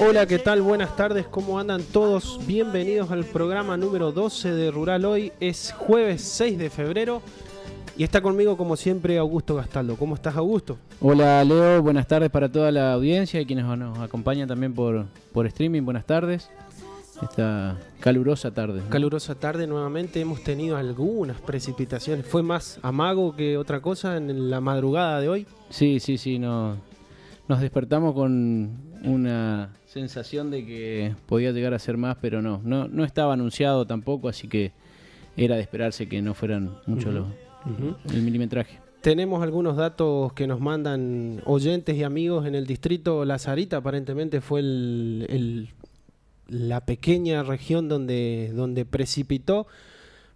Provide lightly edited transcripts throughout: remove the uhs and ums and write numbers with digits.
Hola, ¿qué tal? Buenas tardes, ¿cómo andan todos? Bienvenidos al programa número 12 de Rural Hoy. Es jueves 6 de febrero y está conmigo, como siempre, Augusto Gastaldo. ¿Cómo estás, Augusto? Hola, Leo. Buenas tardes para toda la audiencia y quienes nos acompañan también por streaming. Buenas tardes. Esta calurosa tarde, ¿no? Calurosa tarde nuevamente. Hemos tenido algunas precipitaciones. Fue más amago que otra cosa en la madrugada de hoy. Sí. Nos despertamos con una sensación de que podía llegar a ser más, pero no estaba anunciado tampoco, así que era de esperarse que no fueran mucho el milimetraje. Tenemos algunos datos que nos mandan oyentes y amigos en el distrito La Sarita. Aparentemente fue la pequeña región donde precipitó.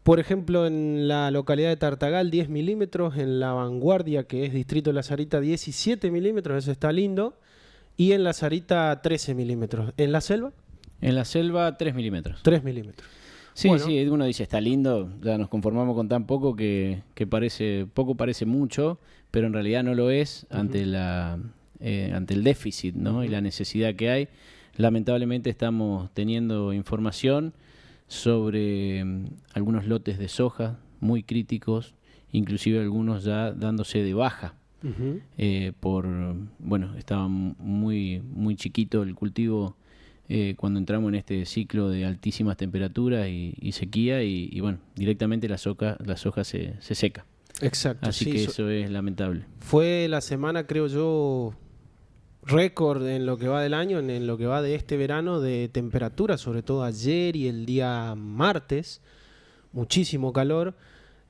Por ejemplo, en la localidad de Tartagal, 10 milímetros. En La Vanguardia, que es distrito La Sarita, 17 milímetros. Eso está lindo. Y en La Sarita, 13 milímetros. ¿En la selva? En la selva, 3 milímetros. 3 milímetros. Sí, bueno. Sí, uno dice, está lindo. Ya nos conformamos con tan poco que poco parece mucho, pero en realidad no lo es ante el déficit, ¿no? Y la necesidad que hay. Lamentablemente estamos teniendo información sobre algunos lotes de soja muy críticos, inclusive algunos ya dándose de baja. Estaba muy chiquito el cultivo cuando entramos en este ciclo de altísimas temperaturas y sequía y directamente la soja se seca. Exacto. Así que eso es lamentable. Fue la semana, creo yo, récord en lo que va del año, en lo que va de este verano, de temperatura, sobre todo ayer y el día martes, muchísimo calor,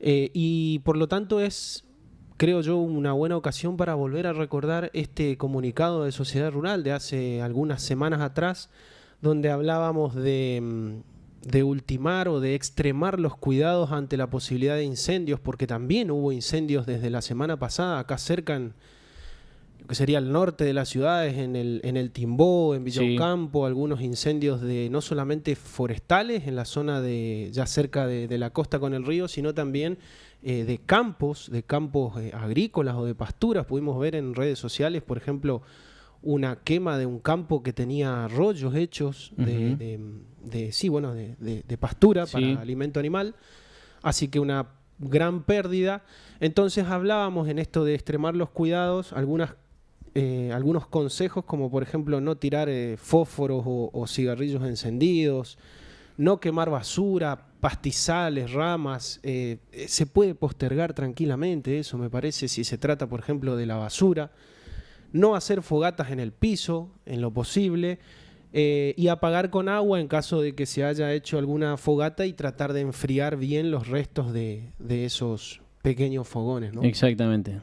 y por lo tanto es, creo yo, una buena ocasión para volver a recordar este comunicado de Sociedad Rural de hace algunas semanas atrás, donde hablábamos de ultimar o de extremar los cuidados ante la posibilidad de incendios, porque también hubo incendios desde la semana pasada, acá cerca que sería el norte de las ciudades, en el Timbó, en Villa Ocampo, algunos incendios de no solamente forestales en la zona de ya cerca de la costa con el río, sino también de campos agrícolas o de pasturas. Pudimos ver en redes sociales, por ejemplo, una quema de un campo que tenía rollos hechos de pastura para alimento animal, así que una gran pérdida. Entonces hablábamos en esto de extremar los cuidados, algunos consejos, como por ejemplo no tirar fósforos o cigarrillos encendidos, no quemar basura, pastizales, ramas. Se puede postergar tranquilamente eso, me parece, si se trata, por ejemplo, de la basura. No hacer fogatas en el piso, en lo posible, y apagar con agua en caso de que se haya hecho alguna fogata, y tratar de enfriar bien los restos de esos pequeños fogones, ¿no? Exactamente.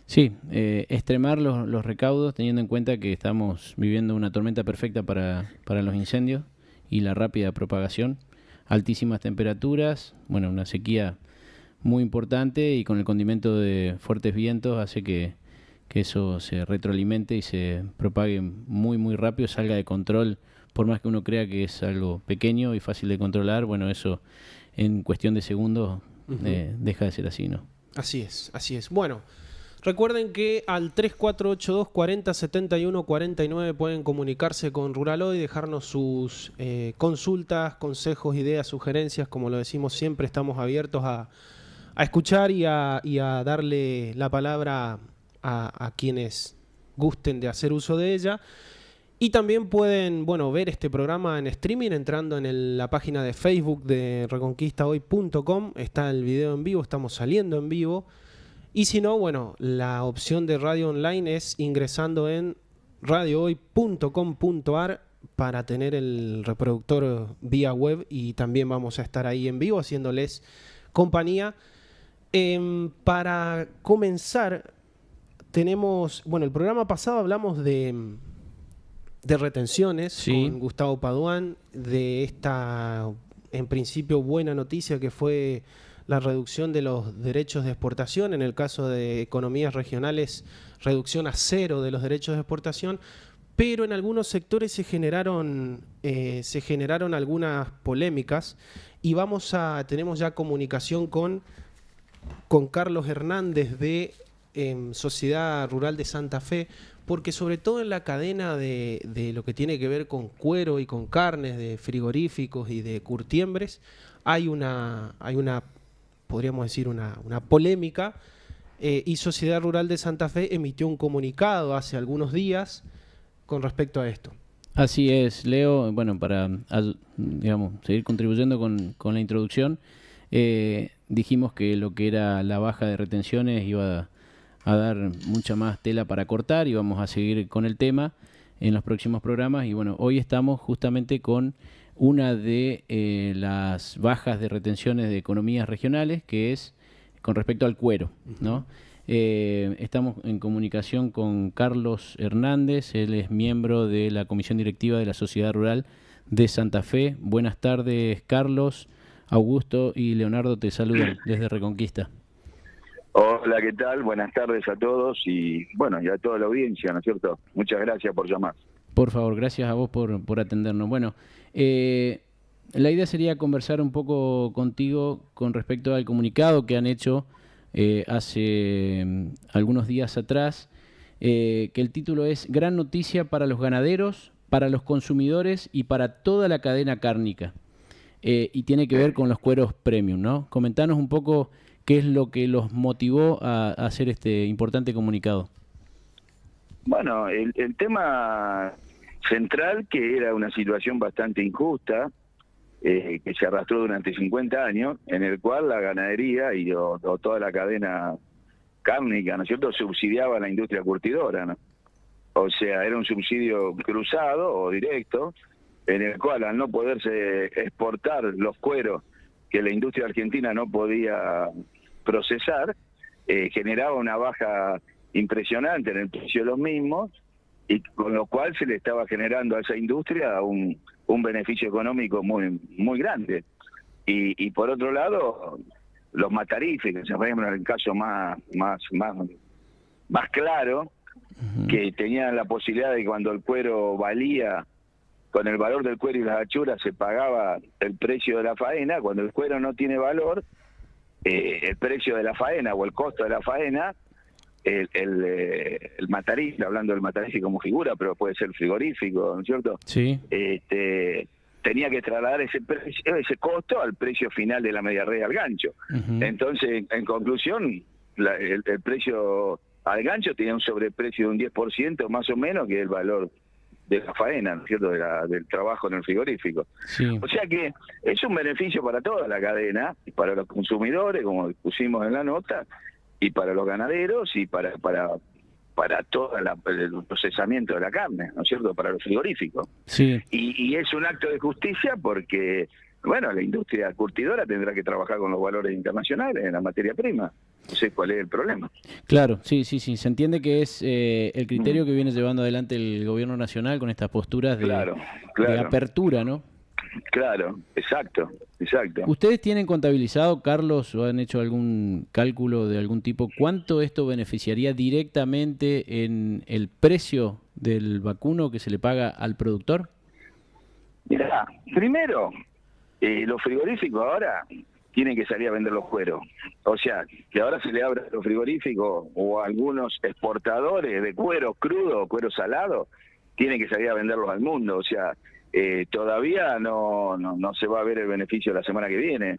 Extremar los recaudos, teniendo en cuenta que estamos viviendo una tormenta perfecta para los incendios y la rápida propagación, altísimas temperaturas, una sequía muy importante, y con el condimento de fuertes vientos hace que eso se retroalimente y se propague muy rápido, salga de control. Por más que uno crea que es algo pequeño y fácil de controlar, eso en cuestión de segundos deja de ser así, ¿no? Así es. Bueno, recuerden que al 3482 40 71 49 pueden comunicarse con Rural Hoy, dejarnos sus consultas, consejos, ideas, sugerencias. Como lo decimos siempre, estamos abiertos a escuchar y a darle la palabra a quienes gusten de hacer uso de ella. Y también pueden ver este programa en streaming entrando en la página de Facebook de reconquistahoy.com. Está el video en vivo, estamos saliendo en vivo. Y si no, la opción de radio online es ingresando en radiohoy.com.ar para tener el reproductor vía web, y también vamos a estar ahí en vivo haciéndoles compañía. Para comenzar, tenemos, el programa pasado hablamos de retenciones con Gustavo Paduán, de esta, en principio, buena noticia que fue la reducción de los derechos de exportación. En el caso de economías regionales, reducción a 0 de los derechos de exportación, pero en algunos sectores se generaron algunas polémicas, y tenemos ya comunicación con Carlos Hernández de Sociedad Rural de Santa Fe, porque sobre todo en la cadena de lo que tiene que ver con cuero y con carnes de frigoríficos y de curtiembres, hay una podríamos decir, una polémica, y Sociedad Rural de Santa Fe emitió un comunicado hace algunos días con respecto a esto. Así es, Leo. Bueno, para digamos, seguir contribuyendo con la introducción, dijimos que lo que era la baja de retenciones iba a dar mucha más tela para cortar y vamos a seguir con el tema en los próximos programas. Y bueno, hoy estamos justamente con una de las bajas de retenciones de economías regionales, que es con respecto al cuero, ¿no? Estamos en comunicación con Carlos Hernández, él es miembro de la Comisión Directiva de la Sociedad Rural de Santa Fe. Buenas tardes, Carlos. Augusto y Leonardo te saludan desde Reconquista. Hola, ¿qué tal? Buenas tardes a todos y bueno, y a toda la audiencia, ¿no es cierto? Muchas gracias por llamar. Por favor, gracias a vos por atendernos. Bueno, la idea sería conversar un poco contigo con respecto al comunicado que han hecho hace algunos días atrás, que el título es Gran noticia para los ganaderos, para los consumidores y para toda la cadena cárnica. Y tiene que ver con los cueros premium, ¿no? Comentanos un poco qué es lo que los motivó a hacer este importante comunicado. Bueno, el tema central, que era una situación bastante injusta, que se arrastró durante 50 años, en el cual la ganadería y o toda la cadena cárnica, ¿no es cierto?, subsidiaba a la industria curtidora, ¿no? O sea, era un subsidio cruzado o directo, en el cual al no poderse exportar los cueros que la industria argentina no podía procesar, generaba una baja impresionante en el precio de los mismos, y con lo cual se le estaba generando a esa industria un beneficio económico muy grande. Y por otro lado, los mataríficos, por ejemplo, en el caso más claro, que tenían la posibilidad de que cuando el cuero valía, con el valor del cuero y las achuras se pagaba el precio de la faena. Cuando el cuero no tiene valor, el precio de la faena o el costo de la faena, el matarife, hablando del matarife como figura, pero puede ser frigorífico, ¿no es cierto? Sí. Tenía que trasladar ese costo al precio final de la media red al gancho. Entonces, en conclusión, el precio al gancho tenía un sobreprecio de un 10% más o menos, que el valor de la faena, ¿no es cierto?, del trabajo en el frigorífico. Sí. O sea que es un beneficio para toda la cadena, para los consumidores, como pusimos en la nota, y para los ganaderos y para todo el procesamiento de la carne, ¿no es cierto?, para los frigoríficos. Sí. Y es un acto de justicia porque, bueno, la industria curtidora tendrá que trabajar con los valores internacionales en la materia prima. No sé cuál es el problema. Claro, sí. Se entiende que es el criterio que viene llevando adelante el gobierno nacional con estas posturas de apertura, ¿no? Claro, exacto. ¿Ustedes tienen contabilizado, Carlos, o han hecho algún cálculo de algún tipo, cuánto esto beneficiaría directamente en el precio del vacuno que se le paga al productor? Mirá, primero, los frigoríficos ahora tienen que salir a vender los cueros. O sea, que ahora se le abra a los frigoríficos o a algunos exportadores de cuero crudo, cuero salado, tienen que salir a venderlos al mundo. O sea, todavía no se va a ver el beneficio la semana que viene.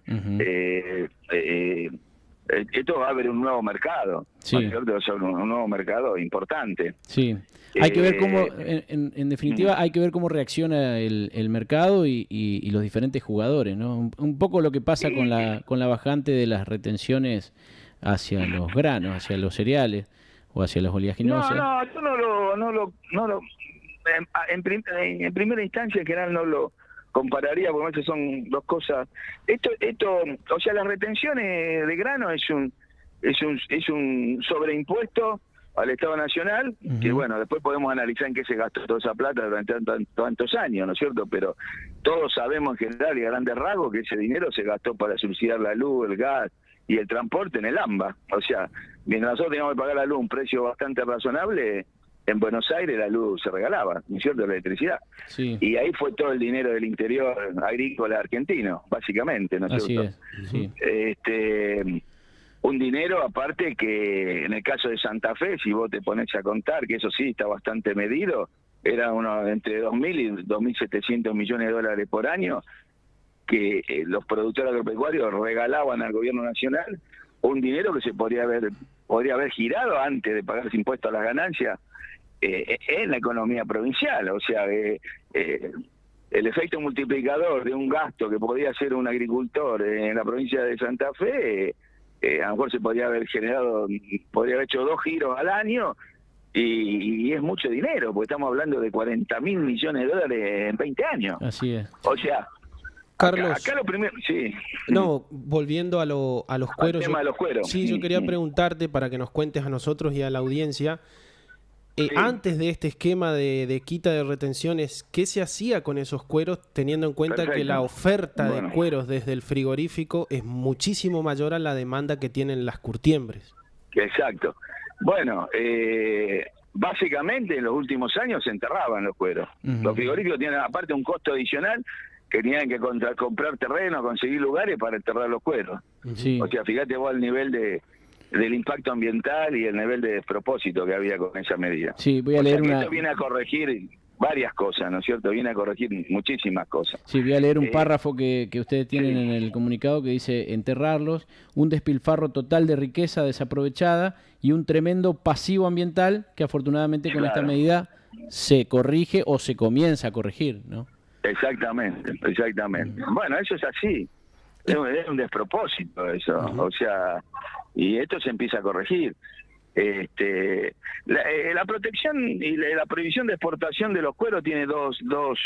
Esto va a haber un nuevo mercado, sí. ¿no? Un nuevo mercado importante. Sí, hay que ver cómo, en definitiva, hay que ver cómo reacciona el mercado y los diferentes jugadores, ¿no? Un poco lo que pasa con la bajante de las retenciones hacia los granos, hacia los cereales o hacia las oleaginosas. Yo no lo en primera instancia en general no lo compararía, porque son dos cosas. Esto, o sea, las retenciones de grano es un sobreimpuesto al Estado Nacional, que bueno, después podemos analizar en qué se gastó toda esa plata durante tantos años, ¿no es cierto? Pero todos sabemos en general y a grandes rasgos que ese dinero se gastó para subsidiar la luz, el gas y el transporte en el AMBA. O sea, mientras nosotros teníamos que pagar la luz un precio bastante razonable, en Buenos Aires la luz se regalaba, ¿no es cierto?, la electricidad. Sí. Y ahí fue todo el dinero del interior agrícola argentino, básicamente, ¿no es cierto? Así es, sí. Un dinero aparte que en el caso de Santa Fe, si vos te pones a contar, que eso sí está bastante medido, era entre 2.000 y 2.700 millones de dólares por año que los productores agropecuarios regalaban al gobierno nacional, un dinero que se podría haber girado antes de pagar ese impuesto a las ganancias en la economía provincial. O sea, el efecto multiplicador de un gasto que podía hacer un agricultor en la provincia de Santa Fe, a lo mejor se podría haber hecho 2 giros al año, y es mucho dinero, porque estamos hablando de 40.000 millones de dólares en 20 años. Así es. O sea, Carlos, acá lo primero, sí. No, volviendo a los cueros. Al tema de los cueros. Sí, yo quería preguntarte para que nos cuentes a nosotros y a la audiencia, Sí. antes de este esquema de quita de retenciones, ¿qué se hacía con esos cueros, teniendo en cuenta que Perfecto. la oferta Bueno. de cueros desde el frigorífico es muchísimo mayor a la demanda que tienen las curtiembres? Exacto. Bueno, básicamente en los últimos años se enterraban los cueros. Ujú. Los frigoríficos tienen aparte un costo adicional que tenían que comprar terreno, conseguir lugares para enterrar los cueros. Sí. O sea, fíjate vos el nivel del impacto ambiental y el nivel de despropósito que había con esa medida. Sí, voy a O sea, leer que una... esto viene a corregir varias cosas, ¿no es cierto? Viene a corregir muchísimas cosas. Sí, voy a leer un Eh, párrafo que ustedes tienen sí. en el comunicado que dice: enterrarlos, un despilfarro total de riqueza desaprovechada y un tremendo pasivo ambiental que afortunadamente con esta Claro. medida se corrige o se comienza a corregir, ¿no? Exactamente. Bueno, eso es así. Es un despropósito eso. O sea, y esto se empieza a corregir. La protección y la prohibición de exportación de los cueros tiene dos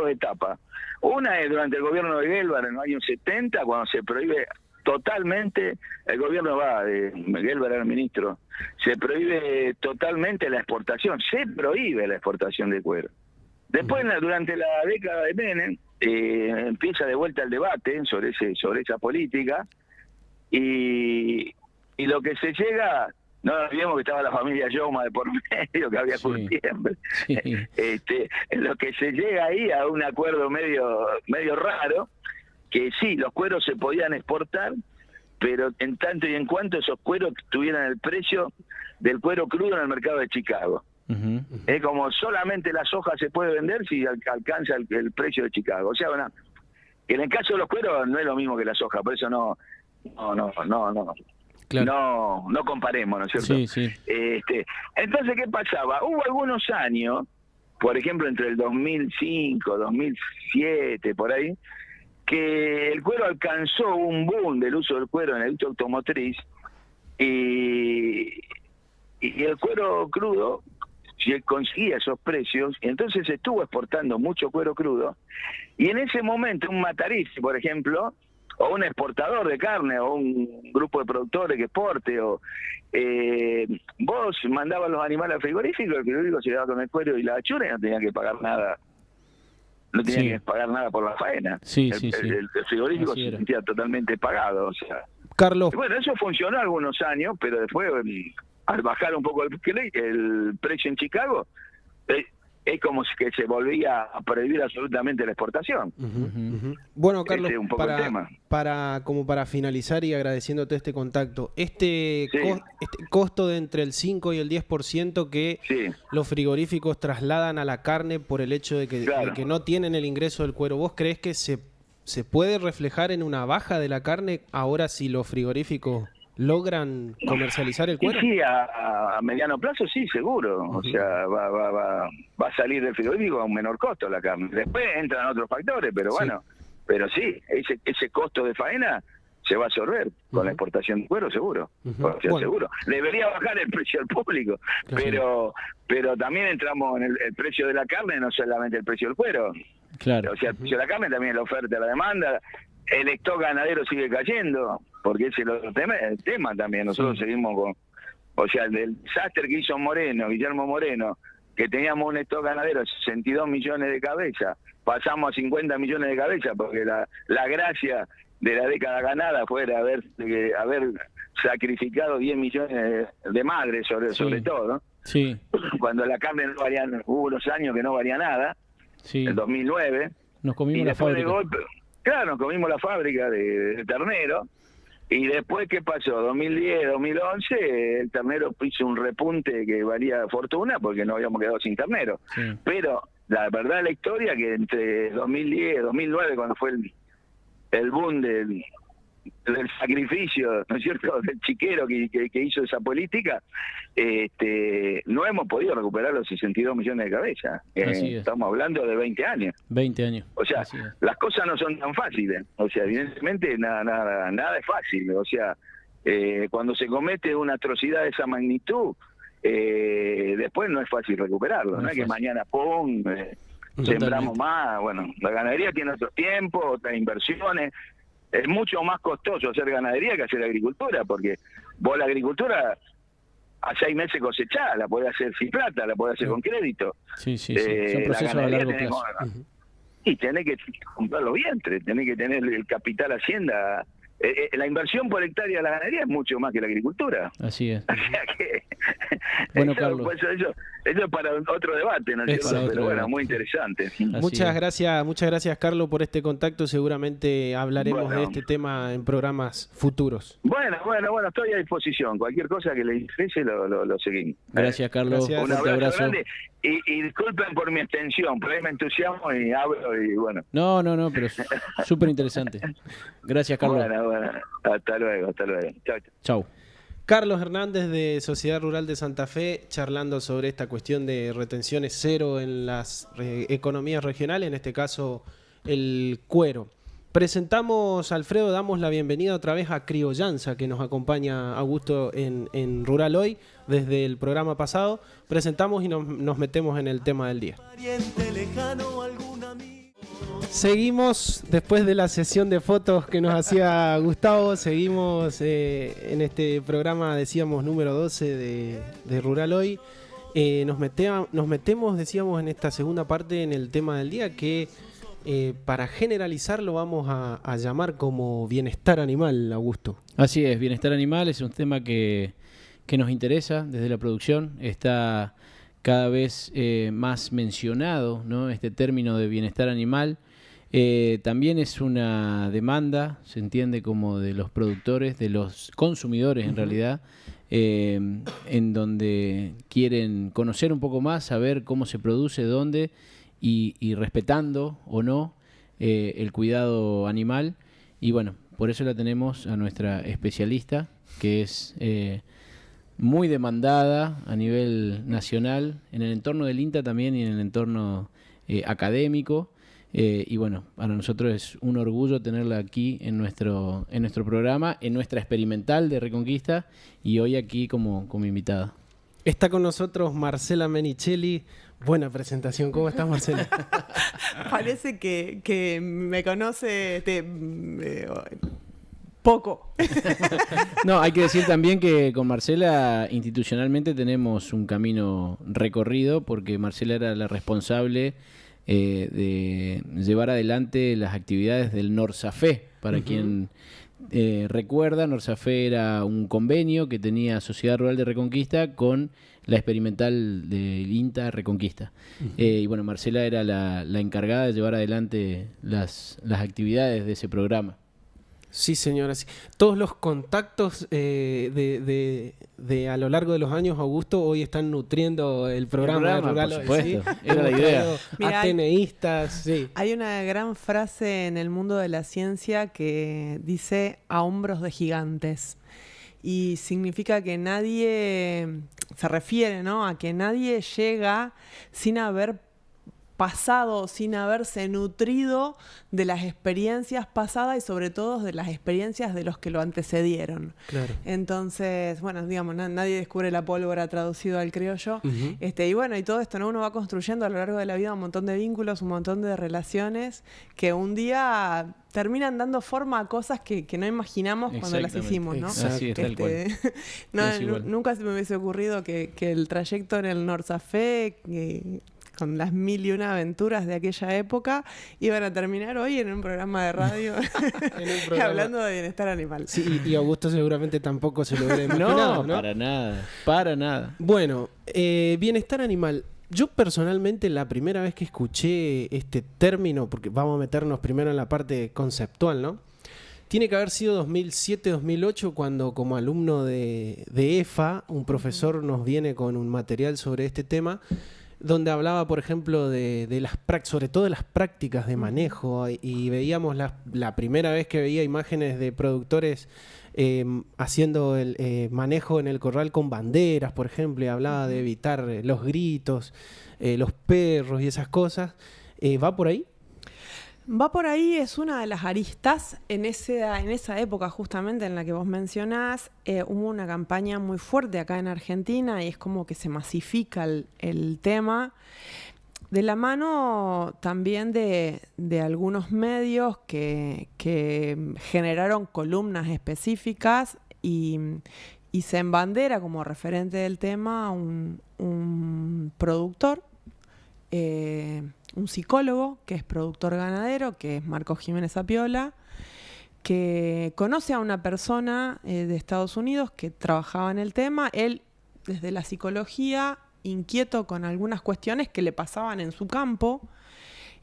etapas. Una es durante el gobierno de Gelbar en los años 70, cuando se prohíbe totalmente, el gobierno de Gelbar era el ministro, se prohíbe totalmente la exportación, se prohíbe la exportación de cuero. Después, durante la década de Menem, empieza de vuelta el debate sobre esa política, y lo que se llega, no nos olvidemos que estaba la familia Yoma de por medio, que había Sí. curtiembre. Sí. En lo que se llega ahí a un acuerdo medio raro, que sí, los cueros se podían exportar, pero en tanto y en cuanto esos cueros tuvieran el precio del cuero crudo en el mercado de Chicago. Ujú. Es como solamente la soja se puede vender si alcanza el precio de Chicago. O sea, bueno, que en el caso de los cueros no es lo mismo que la soja, por eso no Claro. no comparemos, ¿no es cierto? Sí, sí. Entonces, ¿qué pasaba? Hubo algunos años, por ejemplo, entre el 2005, 2007, por ahí, que el cuero alcanzó un boom del uso del cuero en el uso automotriz, y el cuero crudo si conseguía esos precios, y entonces estuvo exportando mucho cuero crudo, y en ese momento un matariz, por ejemplo, o un exportador de carne, o un grupo de productores que exporte, o vos mandabas los animales al frigorífico, el frigorífico se quedaba con el cuero y la achura y no tenía que pagar nada. No tenía Sí. que pagar nada por la faena. Sí, el, sí, sí. el frigorífico Así se era. sentía totalmente pagado, o sea. Carlos, Bueno, eso funcionó algunos años, pero después, al bajar un poco el precio en Chicago, es como que se volvía a prohibir absolutamente la exportación. Bueno, Carlos, Ese es un poco el tema. para finalizar y agradeciéndote este contacto, este Sí. costo de entre el 5 y el 10% que Sí. los frigoríficos trasladan a la carne por el hecho de Claro. que no tienen el ingreso del cuero, ¿vos crees que se puede reflejar en una baja de la carne ahora si los frigoríficos logran comercializar el Y cuero? sí, a mediano plazo sí, seguro. O sea, va a salir del frigorífico a un menor costo la carne. Después entran otros factores, pero Sí. bueno, pero sí, ese costo de faena se va a absorber con la exportación de cuero, seguro. Ujú. O sea, Bueno. seguro. Debería bajar el precio al público, Claro. pero también entramos en el precio de la carne, no solamente el precio del cuero. Claro. O sea, el precio de la carne también es la oferta y la demanda. El stock ganadero sigue cayendo, porque ese es el tema también. Nosotros seguimos con... O sea, el desastre que hizo Guillermo Moreno, que teníamos un stock ganadero de 62 millones de cabezas, pasamos a 50 millones de cabezas, porque la gracia de la década ganada fue haber sacrificado 10 millones de madres, sobre todo, ¿no? Sí, Cuando la carne no valía, hubo unos años que no valía nada, sí. el 2009, Nos y comimos la después de fábrica. golpe, claro, nos comimos la fábrica de ternero, Y después, ¿qué pasó? 2010, 2011, el ternero hizo un repunte que valía fortuna porque no habíamos quedado sin ternero. Sí. Pero la verdad de la historia que entre 2010 y 2009, cuando fue el boom del sacrificio, ¿no es cierto?, del chiquero que hizo esa política, no hemos podido recuperar los 62 millones de cabezas. Estamos hablando de 20 años. 20 años. O sea, las cosas no son tan fáciles. O sea, evidentemente nada es fácil. O sea, cuando se comete una atrocidad de esa magnitud, después no es fácil recuperarlo. No es que mañana, ¡pum!, sembramos más. Bueno, la ganadería tiene otros tiempos, otras inversiones. Es mucho más costoso hacer ganadería que hacer agricultura, porque vos la agricultura a 6 meses cosechás, la podés hacer sin plata, la podés hacer con crédito. Sí. Son procesos a largo plazo. Y tenés que comprar los vientres, tenés que tener el capital hacienda. La inversión por hectárea de la ganadería es mucho más que la agricultura. Así es. O sea que bueno, eso, Carlos. Eso es para otro debate, ¿no es cierto? Pero bueno, muy interesante. Muchas gracias, Carlos, por este contacto. Seguramente hablaremos de este tema en programas futuros. Bueno, estoy a disposición. Cualquier cosa que le interese lo seguimos. Gracias, Carlos. Gracias. Un abrazo grande. Y disculpen por mi extensión, pero ahí me entusiasmo y hablo y bueno. No, pero súper interesante. Gracias, Carlos. Bueno, hasta luego. Chau. Carlos Hernández de Sociedad Rural de Santa Fe, charlando sobre esta cuestión de retenciones cero en las economías regionales, en este caso el cuero. Presentamos, Alfredo, damos la bienvenida otra vez a Criollanza, que nos acompaña Augusto en Rural Hoy, desde el programa pasado. Presentamos y nos metemos en el tema del día. Seguimos, después de la sesión de fotos que nos hacía Gustavo, seguimos en este programa, decíamos, número 12 de Rural Hoy. Nos metemos, decíamos, en esta segunda parte en el tema del día que... para generalizar lo vamos a llamar como bienestar animal, Augusto. Así es, bienestar animal es un tema que nos interesa desde la producción. Está cada vez más mencionado, ¿no?, este término de bienestar animal. También es una demanda, se entiende, como de los productores, de los consumidores en realidad, en donde quieren conocer un poco más, saber cómo se produce, dónde, y respetando o no el cuidado animal. Y bueno, por eso la tenemos a nuestra especialista, que es muy demandada a nivel nacional, en el entorno del INTA también y en el entorno académico. Y bueno, para nosotros es un orgullo tenerla aquí en nuestro programa, en nuestra experimental de Reconquista, y hoy aquí como invitada. Está con nosotros Marcela Menichelli. Buena presentación. ¿Cómo estás, Marcela? Parece que me conoce poco. No, hay que decir también que con Marcela institucionalmente tenemos un camino recorrido, porque Marcela era la responsable de llevar adelante las actividades del Norsafe. Para quien recuerda, Norsafe era un convenio que tenía Sociedad Rural de Reconquista con la experimental del INTA Reconquista. Y bueno, Marcela era la encargada de llevar adelante las actividades de ese programa. Sí, señora. Sí. Todos los contactos de a lo largo de los años, Augusto, hoy están nutriendo el programa de Rural Hoy. Por supuesto, ¿sí? era la idea. Mirá, ateneístas, sí. Hay una gran frase en el mundo de la ciencia que dice a hombros de gigantes. Y significa que nadie, se refiere, ¿no?, a que nadie llega sin haber pasado, sin haberse nutrido de las experiencias pasadas y sobre todo de las experiencias de los que lo antecedieron. Claro. Entonces, bueno, digamos, nadie descubre la pólvora, traducido al criollo. Y bueno, y todo esto, ¿no?, uno va construyendo a lo largo de la vida un montón de vínculos, un montón de relaciones que un día terminan dando forma a cosas que no imaginamos cuando las hicimos, ¿no? Así es, tal cual. Nunca se me hubiese ocurrido que el trayecto en el Norsafe, con las 1001 aventuras de aquella época, iban a terminar hoy en un programa de radio hablando de bienestar animal. Sí, y Augusto seguramente tampoco se lo hubiera imaginado, ¿no? Para nada. Bueno, bienestar animal. Yo personalmente la primera vez que escuché este término, porque vamos a meternos primero en la parte conceptual, ¿no? Tiene que haber sido 2007-2008 cuando como alumno de EFA, un profesor nos viene con un material sobre este tema, donde hablaba, por ejemplo, sobre todo de las prácticas de manejo, y veíamos la primera vez que veía imágenes de productores haciendo el manejo en el corral con banderas, por ejemplo, y hablaba de evitar los gritos, los perros y esas cosas. ¿Va por ahí? Va por ahí, es una de las aristas. En esa época justamente en la que vos mencionás, hubo una campaña muy fuerte acá en Argentina y es como que se masifica el tema, de la mano también de algunos medios que generaron columnas específicas y se embandera como referente del tema un productor, un psicólogo que es productor ganadero, que es Marcos Jiménez Apiola, que conoce a una persona de Estados Unidos que trabajaba en el tema. Él, desde la psicología, inquieto con algunas cuestiones que le pasaban en su campo,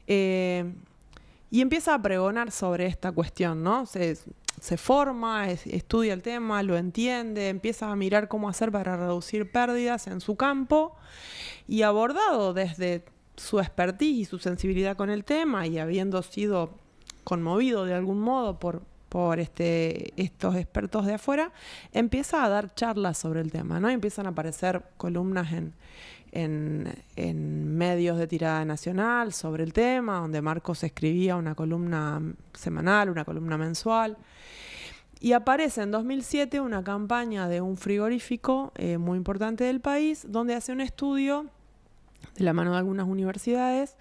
y empieza a pregonar sobre esta cuestión, ¿no? Se forma, estudia el tema, lo entiende, empieza a mirar cómo hacer para reducir pérdidas en su campo, y abordado desde su expertise y su sensibilidad con el tema, y habiendo sido conmovido de algún modo por estos expertos de afuera, empieza a dar charlas sobre el tema, ¿no? Empiezan a aparecer columnas en medios de tirada nacional sobre el tema, donde Marcos escribía una columna semanal, una columna mensual. Y aparece en 2007 una campaña de un frigorífico muy importante del país, donde hace un estudio de la mano de algunas universidades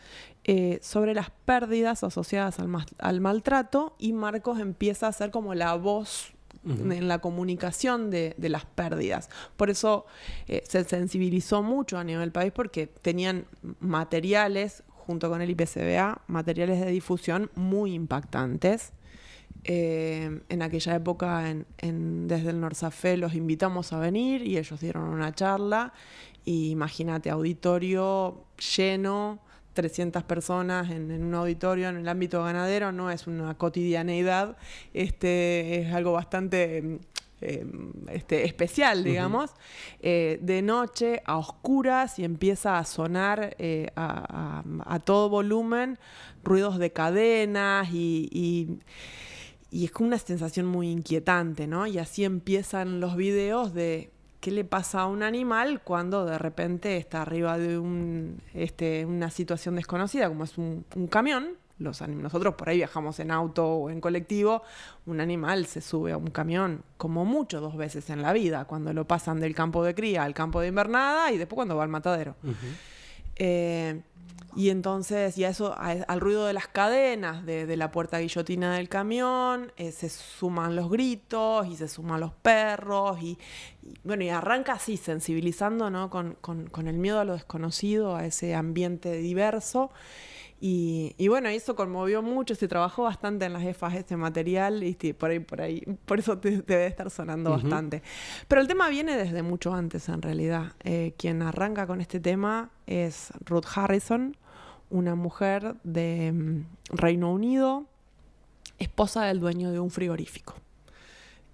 sobre las pérdidas asociadas al maltrato, y Marcos empieza a ser como la voz en la comunicación de las pérdidas. Por eso se sensibilizó mucho a nivel país, porque tenían materiales, junto con el IPCBA, materiales de difusión muy impactantes. En aquella época desde el Norsafe los invitamos a venir y ellos dieron una charla, y imagínate, auditorio lleno, 300 personas en un auditorio en el ámbito ganadero no es una cotidianeidad, es algo bastante especial, digamos. De noche, a oscuras, y empieza a sonar a todo volumen ruidos de cadenas y es como una sensación muy inquietante, ¿no? Y así empiezan los videos de qué le pasa a un animal cuando de repente está arriba de una situación desconocida, como es un camión. Nosotros por ahí viajamos en auto o en colectivo. Un animal se sube a un camión como mucho 2 veces en la vida, cuando lo pasan del campo de cría al campo de invernada y después cuando va al matadero. Y entonces, y a eso, al ruido de las cadenas de la puerta guillotina del camión, se suman los gritos y se suman los perros, y bueno, y arranca así, sensibilizando, ¿no? con el miedo a lo desconocido, a ese ambiente diverso. Y bueno, eso conmovió mucho, se trabajó bastante en las EFAs este material, y por ahí, por eso te debe estar sonando bastante. Pero el tema viene desde mucho antes, en realidad. Quien arranca con este tema es Ruth Harrison, una mujer de Reino Unido, esposa del dueño de un frigorífico.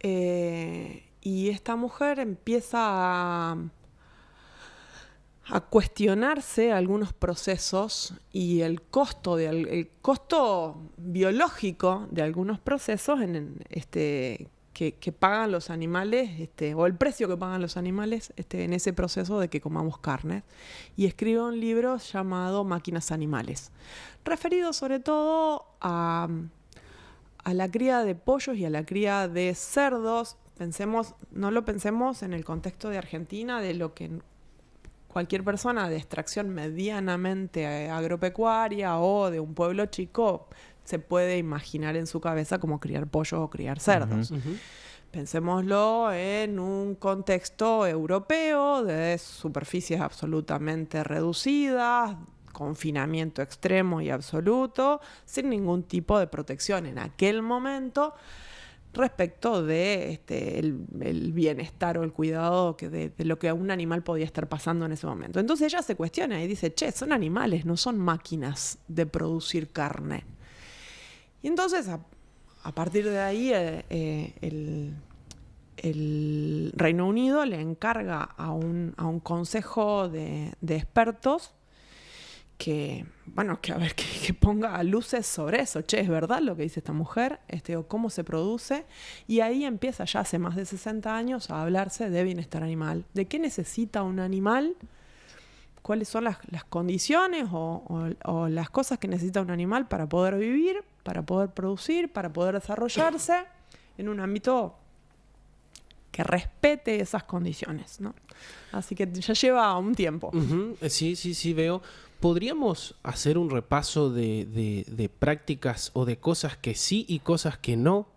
Y esta mujer empieza a cuestionarse algunos procesos y el costo biológico de algunos procesos que pagan los animales, o el precio que pagan los animales en ese proceso de que comamos carne. Y escribe un libro llamado Máquinas Animales, referido sobre todo a la cría de pollos y a la cría de cerdos. No lo pensemos en el contexto de Argentina, de lo que cualquier persona de extracción medianamente agropecuaria o de un pueblo chico se puede imaginar en su cabeza como criar pollos o criar cerdos. Pensémoslo en un contexto europeo de superficies absolutamente reducidas, confinamiento extremo y absoluto, sin ningún tipo de protección en aquel momento respecto de el bienestar o el cuidado de lo que a un animal podía estar pasando en ese momento. Entonces ella se cuestiona y dice, son animales, no son máquinas de producir carne. Y entonces a partir de ahí el Reino Unido le encarga a un consejo de expertos que ponga luces sobre eso. Che, ¿es verdad lo que dice esta mujer? O cómo se produce. Y ahí empieza ya hace más de 60 años a hablarse de bienestar animal. ¿De qué necesita un animal? ¿Cuáles son las condiciones o las cosas que necesita un animal para poder vivir, para poder producir, para poder desarrollarse en un ámbito que respete esas condiciones, ¿no? Así que ya lleva un tiempo. Uh-huh. Sí, veo. ¿Podríamos hacer un repaso de prácticas o de cosas que sí y cosas que no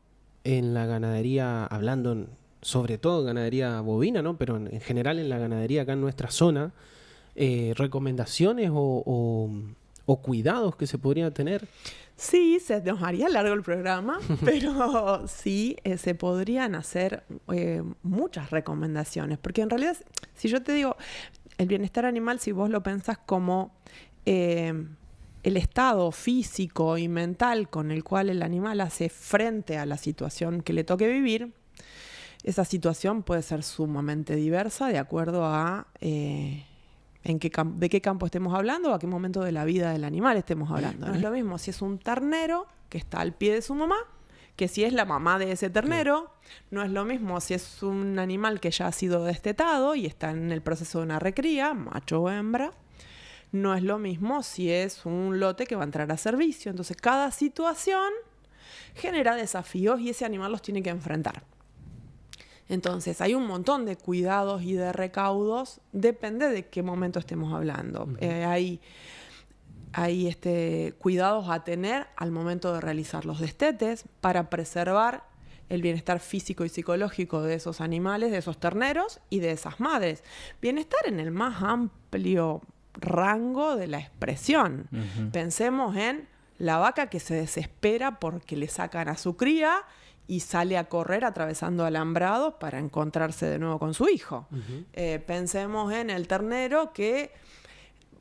en la ganadería, hablando sobre todo ganadería bovina, ¿no? Pero en general en la ganadería acá en nuestra zona, recomendaciones o cuidados que se podrían tener? Sí, se nos haría largo el programa, pero sí se podrían hacer muchas recomendaciones, porque en realidad, si yo te digo, el bienestar animal, si vos lo pensás como el estado físico y mental con el cual el animal hace frente a la situación que le toque vivir, esa situación puede ser sumamente diversa de acuerdo a de qué campo estemos hablando o a qué momento de la vida del animal estemos hablando. No es lo mismo si es un ternero que está al pie de su mamá que si es la mamá de ese ternero. No es lo mismo si es un animal que ya ha sido destetado y está en el proceso de una recría, macho o hembra. No es lo mismo si es un lote que va a entrar a servicio. Entonces, cada situación genera desafíos y ese animal los tiene que enfrentar. Entonces, hay un montón de cuidados y de recaudos, depende de qué momento estemos hablando. Uh-huh. Hay cuidados a tener al momento de realizar los destetes para preservar el bienestar físico y psicológico de esos animales, de esos terneros y de esas madres. Bienestar en el más amplio rango de la expresión. Uh-huh. Pensemos en la vaca que se desespera porque le sacan a su cría y sale a correr atravesando alambrados para encontrarse de nuevo con su hijo. Uh-huh. Pensemos en el ternero que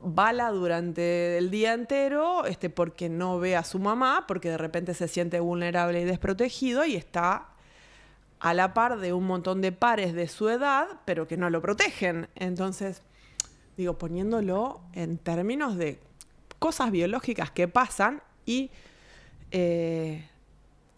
bala durante el día entero porque no ve a su mamá, porque de repente se siente vulnerable y desprotegido y está a la par de un montón de pares de su edad, pero que no lo protegen. Entonces, digo, poniéndolo en términos de cosas biológicas que pasan y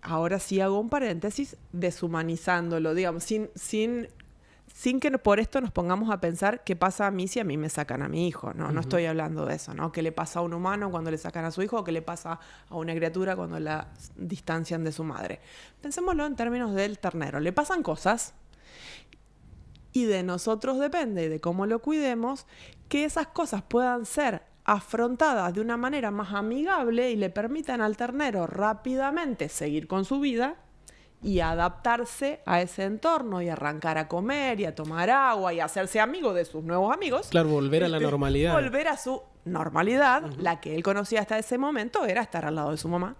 ahora sí hago un paréntesis, deshumanizándolo, digamos, sin que por esto nos pongamos a pensar qué pasa a mí si a mí me sacan a mi hijo, ¿no? Uh-huh. No estoy hablando de eso, ¿no? ¿Qué le pasa a un humano cuando le sacan a su hijo o qué le pasa a una criatura cuando la distancian de su madre? Pensémoslo en términos del ternero. Le pasan cosas y de nosotros depende, de cómo lo cuidemos, que esas cosas puedan ser afrontadas de una manera más amigable y le permitan al ternero rápidamente seguir con su vida y adaptarse a ese entorno y arrancar a comer y a tomar agua y a hacerse amigo de sus nuevos amigos. Claro, volver a la normalidad. Volver a su normalidad. Uh-huh. La que él conocía hasta ese momento era estar al lado de su mamá.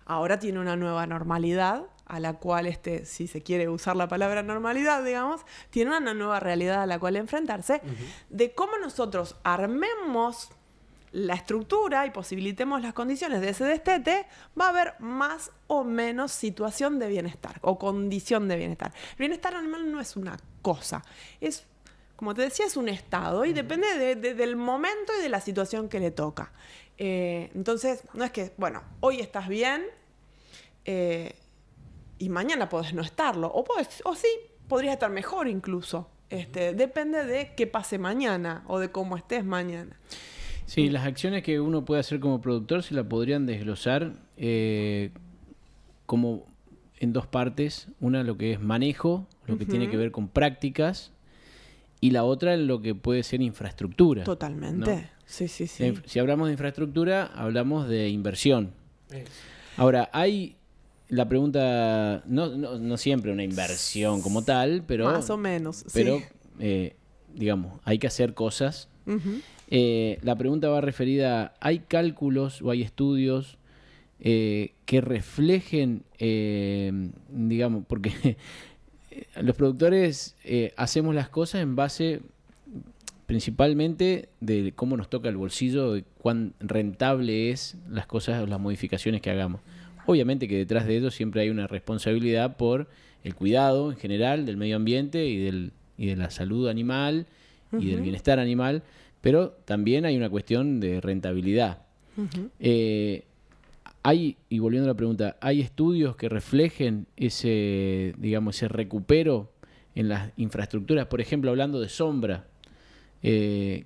Ahora tiene una nueva normalidad a la cual, si se quiere usar la palabra normalidad, digamos, tiene una nueva realidad a la cual enfrentarse. Uh-huh. De cómo nosotros armemos la estructura y posibilitemos las condiciones de ese destete, va a haber más o menos situación de bienestar o condición de bienestar. El bienestar animal no es una cosa, es, como te decía, es un estado y depende del momento y de la situación que le toca. Entonces, no es que, bueno, hoy estás bien y mañana podés no estarlo, o sí, podrías estar mejor incluso. Depende de qué pase mañana o de cómo estés mañana. Sí, las acciones que uno puede hacer como productor se la podrían desglosar como en dos partes. Una, lo que es manejo, lo que tiene que ver con prácticas, y la otra, lo que puede ser infraestructura. Totalmente, ¿no? Sí. Si hablamos de infraestructura, hablamos de inversión. Ahora, hay la pregunta, no siempre una inversión como tal, pero... Más o menos, pero, sí. Digamos, hay que hacer cosas. Uh-huh. La pregunta va referida, ¿hay cálculos o hay estudios que reflejen, digamos, porque los productores hacemos las cosas en base principalmente de cómo nos toca el bolsillo, de cuán rentable es las cosas o las modificaciones que hagamos? Obviamente que detrás de ello siempre hay una responsabilidad por el cuidado en general del medio ambiente y de la salud animal y del bienestar animal, pero también hay una cuestión de rentabilidad. Y volviendo a la pregunta, ¿hay estudios que reflejen ese recupero en las infraestructuras? Por ejemplo, hablando de sombra, en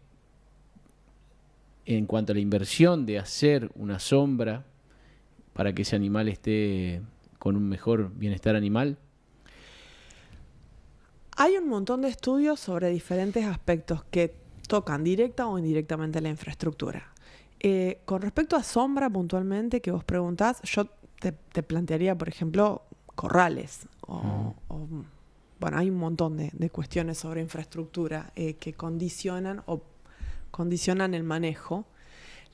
cuanto a la inversión de hacer una sombra para que ese animal esté con un mejor bienestar animal. Hay un montón de estudios sobre diferentes aspectos que tocan directa o indirectamente la infraestructura. Con respecto a sombra puntualmente que vos preguntás, yo te plantearía, por ejemplo, corrales. Bueno, hay un montón de cuestiones sobre infraestructura que condicionan el manejo.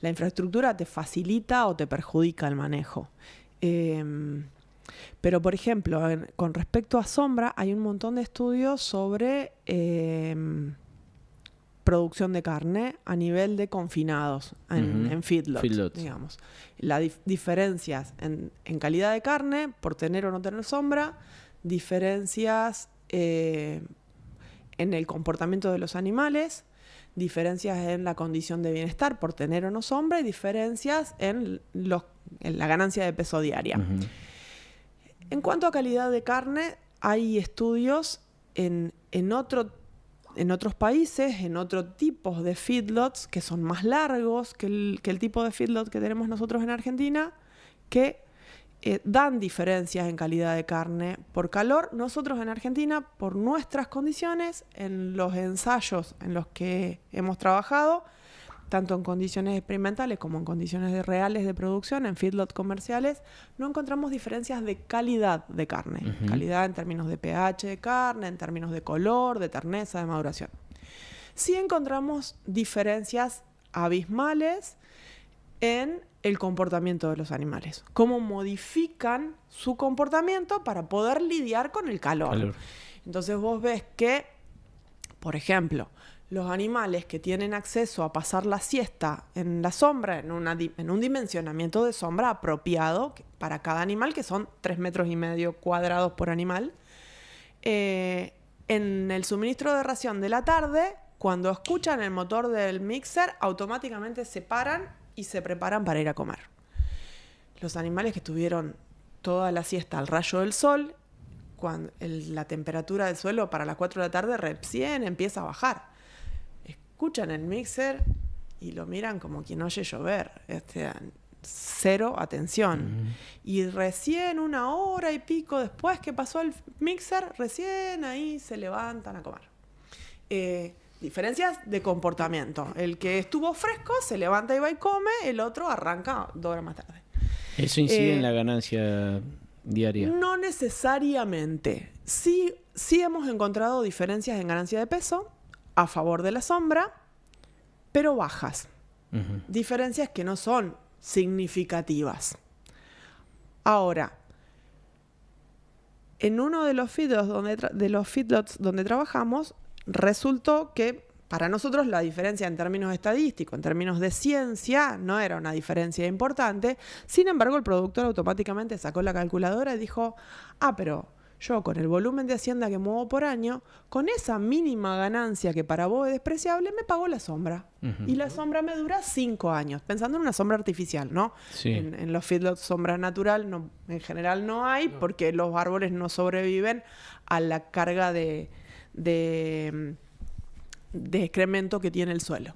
La infraestructura te facilita o te perjudica el manejo. Pero, por ejemplo, con respecto a sombra, hay un montón de estudios sobre producción de carne a nivel de confinados en feedlots, digamos. Las diferencias en calidad de carne por tener o no tener sombra, diferencias en el comportamiento de los animales, diferencias en la condición de bienestar por tener o no sombra y diferencias en la ganancia de peso diaria. En cuanto a calidad de carne, hay estudios en otros países, en otros tipos de feedlots que son más largos que el tipo de feedlot que tenemos nosotros en Argentina, que dan diferencias en calidad de carne por calor. Nosotros en Argentina, por nuestras condiciones, en los ensayos en los que hemos trabajado, tanto en condiciones experimentales como en condiciones reales de producción, en feedlots comerciales, no encontramos diferencias de calidad de carne. Calidad en términos de pH de carne, en términos de color, de terneza, de maduración. Sí encontramos diferencias abismales en el comportamiento de los animales. Cómo modifican su comportamiento para poder lidiar con el calor. Entonces vos ves que, por ejemplo, los animales que tienen acceso a pasar la siesta en la sombra, en un dimensionamiento de sombra apropiado para cada animal, que son 3,5 metros cuadrados por animal, en el suministro de ración de la tarde, cuando escuchan el motor del mixer, automáticamente se paran y se preparan para ir a comer. Los animales que estuvieron toda la siesta al rayo del sol, cuando la temperatura del suelo para las 4 de la tarde recién empieza a bajar. Escuchan el mixer y lo miran como quien oye llover. Cero atención. Y recién 1 hora y pico después que pasó el mixer, recién ahí se levantan a comer. Diferencias de comportamiento. El que estuvo fresco se levanta y va y come, el otro arranca 2 horas más tarde. ¿Eso incide en la ganancia diaria? No necesariamente. Sí hemos encontrado diferencias en ganancia de peso a favor de la sombra, pero bajas. Diferencias que no son significativas. Ahora, en uno de los feedlots donde trabajamos, resultó que para nosotros la diferencia en términos estadísticos, en términos de ciencia, no era una diferencia importante. Sin embargo, el productor automáticamente sacó la calculadora y dijo, pero yo con el volumen de hacienda que muevo por año, con esa mínima ganancia que para vos es despreciable, me pago la sombra. Y la sombra me dura 5 años, pensando en una sombra artificial, ¿no? Sí. En los feedlots sombra natural en general no hay, porque los árboles no sobreviven a la carga de excremento que tiene el suelo.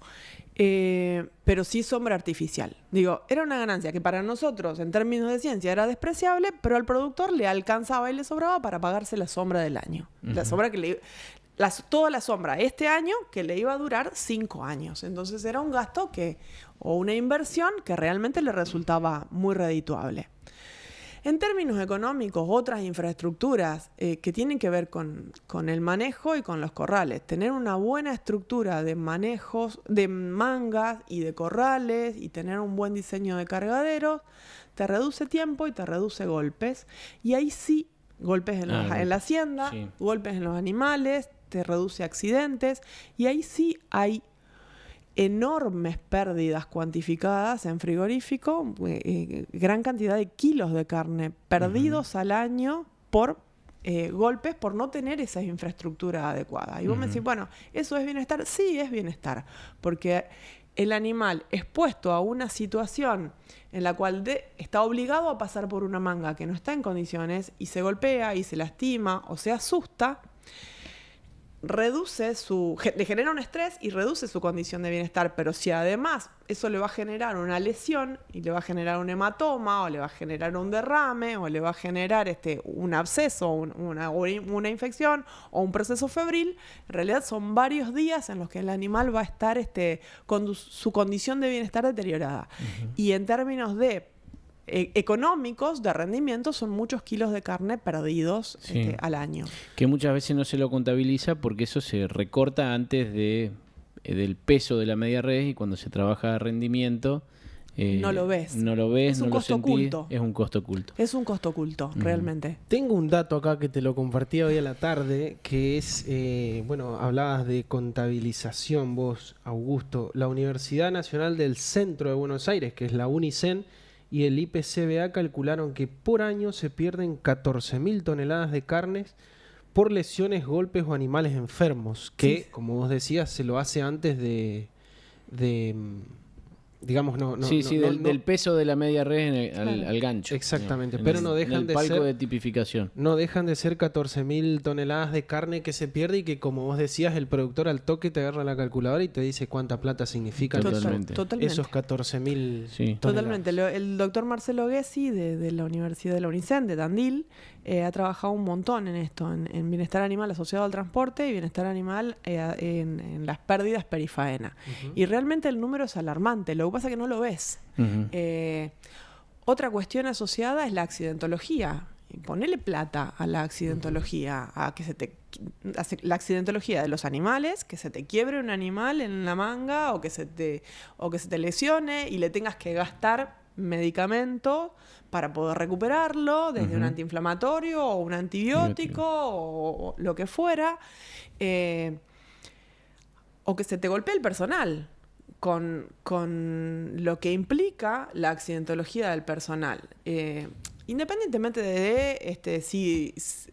Pero sí sombra artificial. Digo, era una ganancia que para nosotros, en términos de ciencia, era despreciable, pero al productor le alcanzaba y le sobraba para pagarse la sombra del año. La sombra toda la sombra este año que le iba a durar 5 años. Entonces era un gasto o una inversión que realmente le resultaba muy redituable. En términos económicos, otras infraestructuras que tienen que ver con el manejo y con los corrales. Tener una buena estructura de manejos, de mangas y de corrales y tener un buen diseño de cargaderos, te reduce tiempo y te reduce golpes. Y ahí sí, golpes en la hacienda, golpes en los animales, te reduce accidentes. Y ahí sí hay enormes pérdidas cuantificadas en frigorífico, gran cantidad de kilos de carne perdidos al año por golpes por no tener esa infraestructura adecuada. Y vos me decís, bueno, ¿eso es bienestar? Sí, es bienestar, porque el animal expuesto a una situación en la cual está obligado a pasar por una manga que no está en condiciones y se golpea y se lastima o se asusta, le genera un estrés y reduce su condición de bienestar. Pero si además eso le va a generar una lesión y le va a generar un hematoma o le va a generar un derrame o le va a generar un absceso, una infección o un proceso febril, en realidad son varios días en los que el animal va a estar con su condición de bienestar deteriorada. Y en términos de económicos, de rendimiento, son muchos kilos de carne perdidos al año. Que muchas veces no se lo contabiliza porque eso se recorta antes del peso de la media res, y cuando se trabaja a rendimiento no lo ves. No lo ves, es un no costo lo sentís, oculto. Es un costo oculto. Es un costo oculto, realmente. Tengo un dato acá que te lo compartí hoy a la tarde, que es, hablabas de contabilización vos, Augusto. La Universidad Nacional del Centro de Buenos Aires, que es la UNICEN, y el IPCBA calcularon que por año se pierden 14.000 toneladas de carnes por lesiones, golpes o animales enfermos, que, como vos decías, se lo hace antes digamos, del peso de la media res al gancho. Exactamente, pero no dejan de palco ser de tipificación. No dejan de ser 14.000 toneladas de carne que se pierde, y que, como vos decías, el productor al toque te agarra la calculadora y te dice cuánta plata significan Totalmente. esos 14.000 toneladas. Totalmente. El doctor Marcelo Gessi de la Universidad de la UNICEN, de Tandil, ha trabajado un montón en esto, en bienestar animal asociado al transporte y bienestar animal en las pérdidas perifaena. Y realmente el número es alarmante. Lo que pasa es que no lo ves. Otra cuestión asociada es la accidentología. Ponele plata a la accidentología, la accidentología de los animales, que se te quiebre un animal en la manga o que se te lesione y le tengas que gastar medicamento para poder recuperarlo, desde un antiinflamatorio o un antibiótico o lo que fuera, o que se te golpee el personal con lo que implica la accidentología del personal. Independientemente de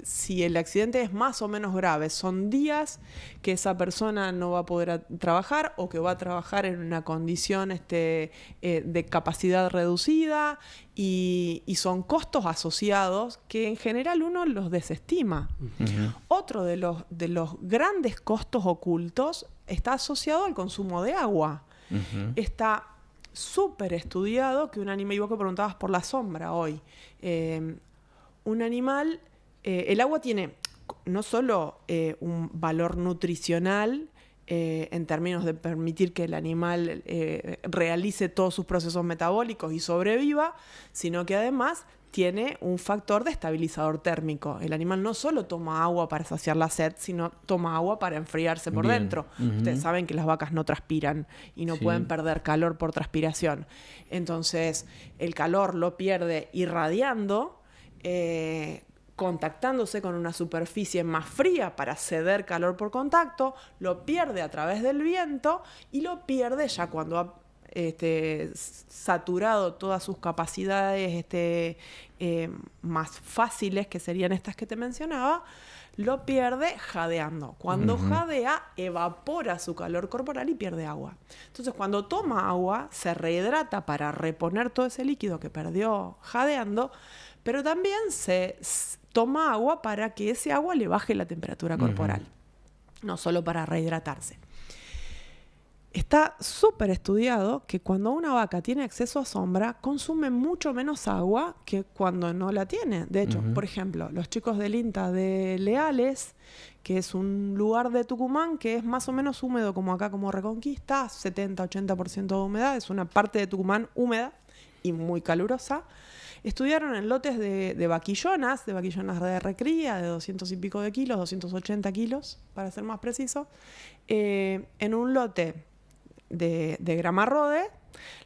si el accidente es más o menos grave, son días que esa persona no va a poder trabajar o que va a trabajar en una condición de capacidad reducida, y son costos asociados que en general uno los desestima. Otro de los grandes costos ocultos está asociado al consumo de agua. Está súper estudiado que un animal, y vos que preguntabas por la sombra hoy, un animal, el agua tiene no solo un valor nutricional en términos de permitir que el animal realice todos sus procesos metabólicos y sobreviva, sino que además tiene un factor de estabilizador térmico. El animal no solo toma agua para saciar la sed, sino toma agua para enfriarse por dentro. Ustedes saben que las vacas no transpiran y no pueden perder calor por transpiración. Entonces, el calor lo pierde irradiando, contactándose con una superficie más fría para ceder calor por contacto, lo pierde a través del viento y lo pierde ya cuando ha saturado todas sus capacidades más fáciles, que serían estas que te mencionaba, lo pierde jadeando. Cuando jadea, evapora su calor corporal y pierde agua. Entonces, cuando toma agua, se rehidrata para reponer todo ese líquido que perdió jadeando, pero también se toma agua para que ese agua le baje la temperatura corporal, no solo para rehidratarse. Está súper estudiado que cuando una vaca tiene acceso a sombra, consume mucho menos agua que cuando no la tiene. De hecho, por ejemplo, los chicos del INTA de Leales, que es un lugar de Tucumán que es más o menos húmedo como acá, como Reconquista, 70-80% de humedad, es una parte de Tucumán húmeda y muy calurosa. Estudiaron en lotes de vaquillonas de recría, de 200 y pico de kilos, 280 kilos, para ser más preciso, en un lote de gramarrode.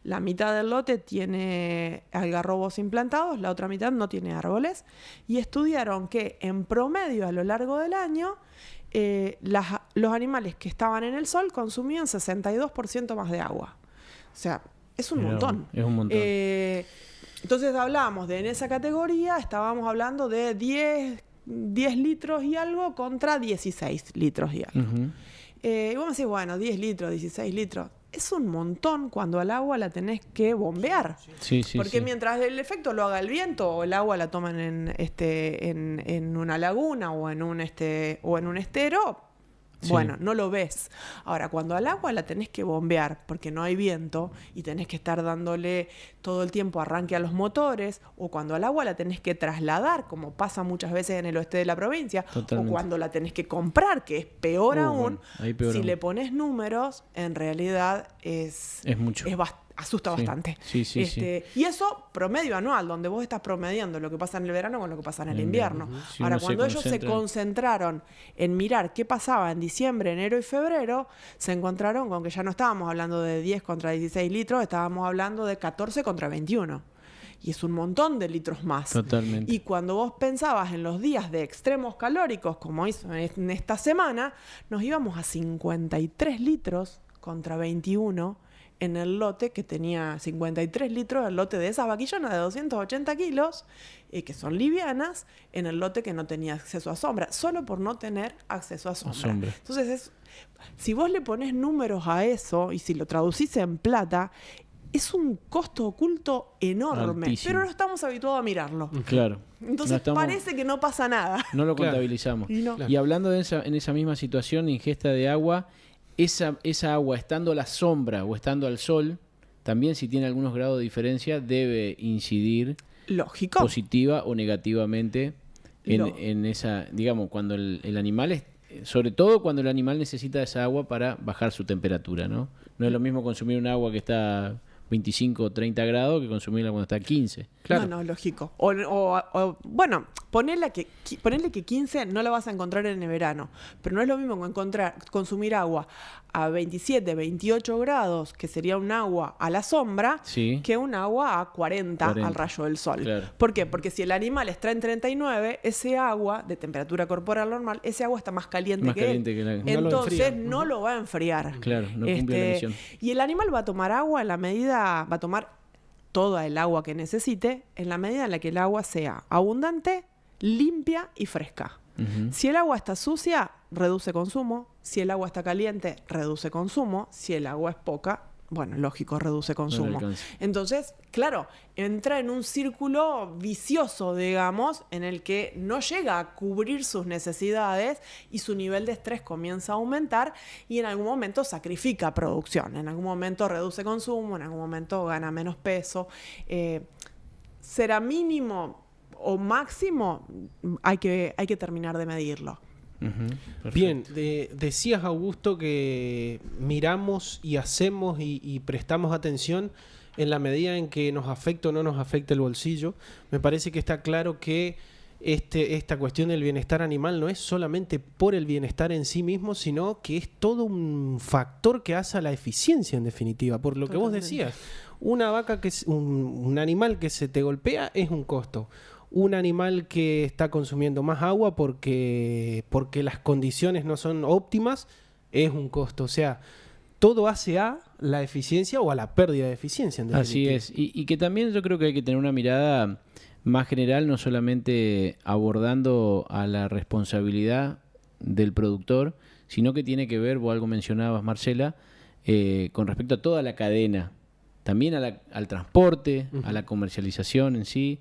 La mitad del lote tiene algarrobos implantados, la otra mitad no tiene árboles, y estudiaron que en promedio a lo largo del año los animales que estaban en el sol consumían 62% más de agua. O sea, es un montón. Es un montón. Entonces hablábamos en esa categoría, estábamos hablando de 10 litros y algo contra 16 litros y algo. Y vos me decís, bueno, 10 litros, 16 litros. Es un montón cuando al agua la tenés que bombear. Sí, porque mientras el efecto lo haga el viento o el agua la toman en una laguna o en un estero, bueno, no lo ves. Ahora, cuando al agua la tenés que bombear porque no hay viento y tenés que estar dándole todo el tiempo arranque a los motores, o cuando al agua la tenés que trasladar, como pasa muchas veces en el oeste de la provincia, Totalmente. o cuando la tenés que comprar, que es peor aún, peor si aún. le pones números, en realidad es mucho. asusta bastante. Sí. Y eso promedio anual, donde vos estás promediando lo que pasa en el verano con lo que pasa en el invierno. Si Ahora, uno cuando ellos se concentraron en mirar qué pasaba en diciembre, enero y febrero, se encontraron con que ya no estábamos hablando de 10 contra 16 litros, estábamos hablando de 14 contra 21. Y es un montón de litros más. Totalmente. Y cuando vos pensabas en los días de extremos calóricos, como hizo en esta semana, nos íbamos a 53 litros contra 21 en el lote que tenía 53 litros, el lote de esas vaquillonas de 280 kilos, que son livianas, en el lote que no tenía acceso a sombra, solo por no tener acceso a sombra. Entonces, si vos le ponés números a eso y si lo traducís en plata, es un costo oculto enorme, altísimo. pero no estamos habituados a mirarlo. Claro. Entonces parece que no pasa nada. No lo contabilizamos. Y hablando de en esa misma situación de ingesta de agua, esa agua, estando a la sombra o estando al sol, también si tiene algunos grados de diferencia, debe incidir positiva o negativamente en esa, digamos, cuando el animal sobre todo cuando el animal necesita esa agua para bajar su temperatura, ¿no? No es lo mismo consumir un agua que está 25 o 30 grados que consumirla cuando está a 15. Claro. No, lógico. Bueno, ponele que 15 no la vas a encontrar en el verano, pero no es lo mismo consumir agua a 27, 28 grados, que sería un agua a la sombra, que un agua a 40 al rayo del sol. Claro. ¿Por qué? Porque si el animal está en 39, ese agua de temperatura corporal normal, ese agua está más caliente que él. Entonces no lo va a enfriar. Claro, no cumple la misión. Y el animal va a tomar agua en la medida, va a tomar toda el agua que necesite en la medida en la que el agua sea abundante, limpia y fresca. Si el agua está sucia, reduce consumo. Si el agua está caliente, reduce consumo. Si el agua es poca, bueno, lógico, reduce consumo. Entonces, claro, entra en un círculo vicioso, digamos, en el que no llega a cubrir sus necesidades y su nivel de estrés comienza a aumentar y en algún momento sacrifica producción, en algún momento reduce consumo, en algún momento gana menos peso. Será mínimo o máximo, hay que terminar de medirlo. Bien, decías, Augusto, que miramos y hacemos y prestamos atención en la medida en que nos afecta o no nos afecta el bolsillo. Me parece que está claro que esta cuestión del bienestar animal no es solamente por el bienestar en sí mismo, sino que es todo un factor que hace a la eficiencia, en definitiva. Por lo que vos decías, una vaca un animal que se te golpea es un costo. Un animal que está consumiendo más agua porque las condiciones no son óptimas es un costo. O sea, todo hace a la eficiencia o a la pérdida de eficiencia, en definitiva. Así es. Y que también yo creo que hay que tener una mirada más general, no solamente abordando a la responsabilidad del productor, sino que tiene que ver, vos algo mencionabas, Marcela, con respecto a toda la cadena, también al transporte, a la comercialización en sí,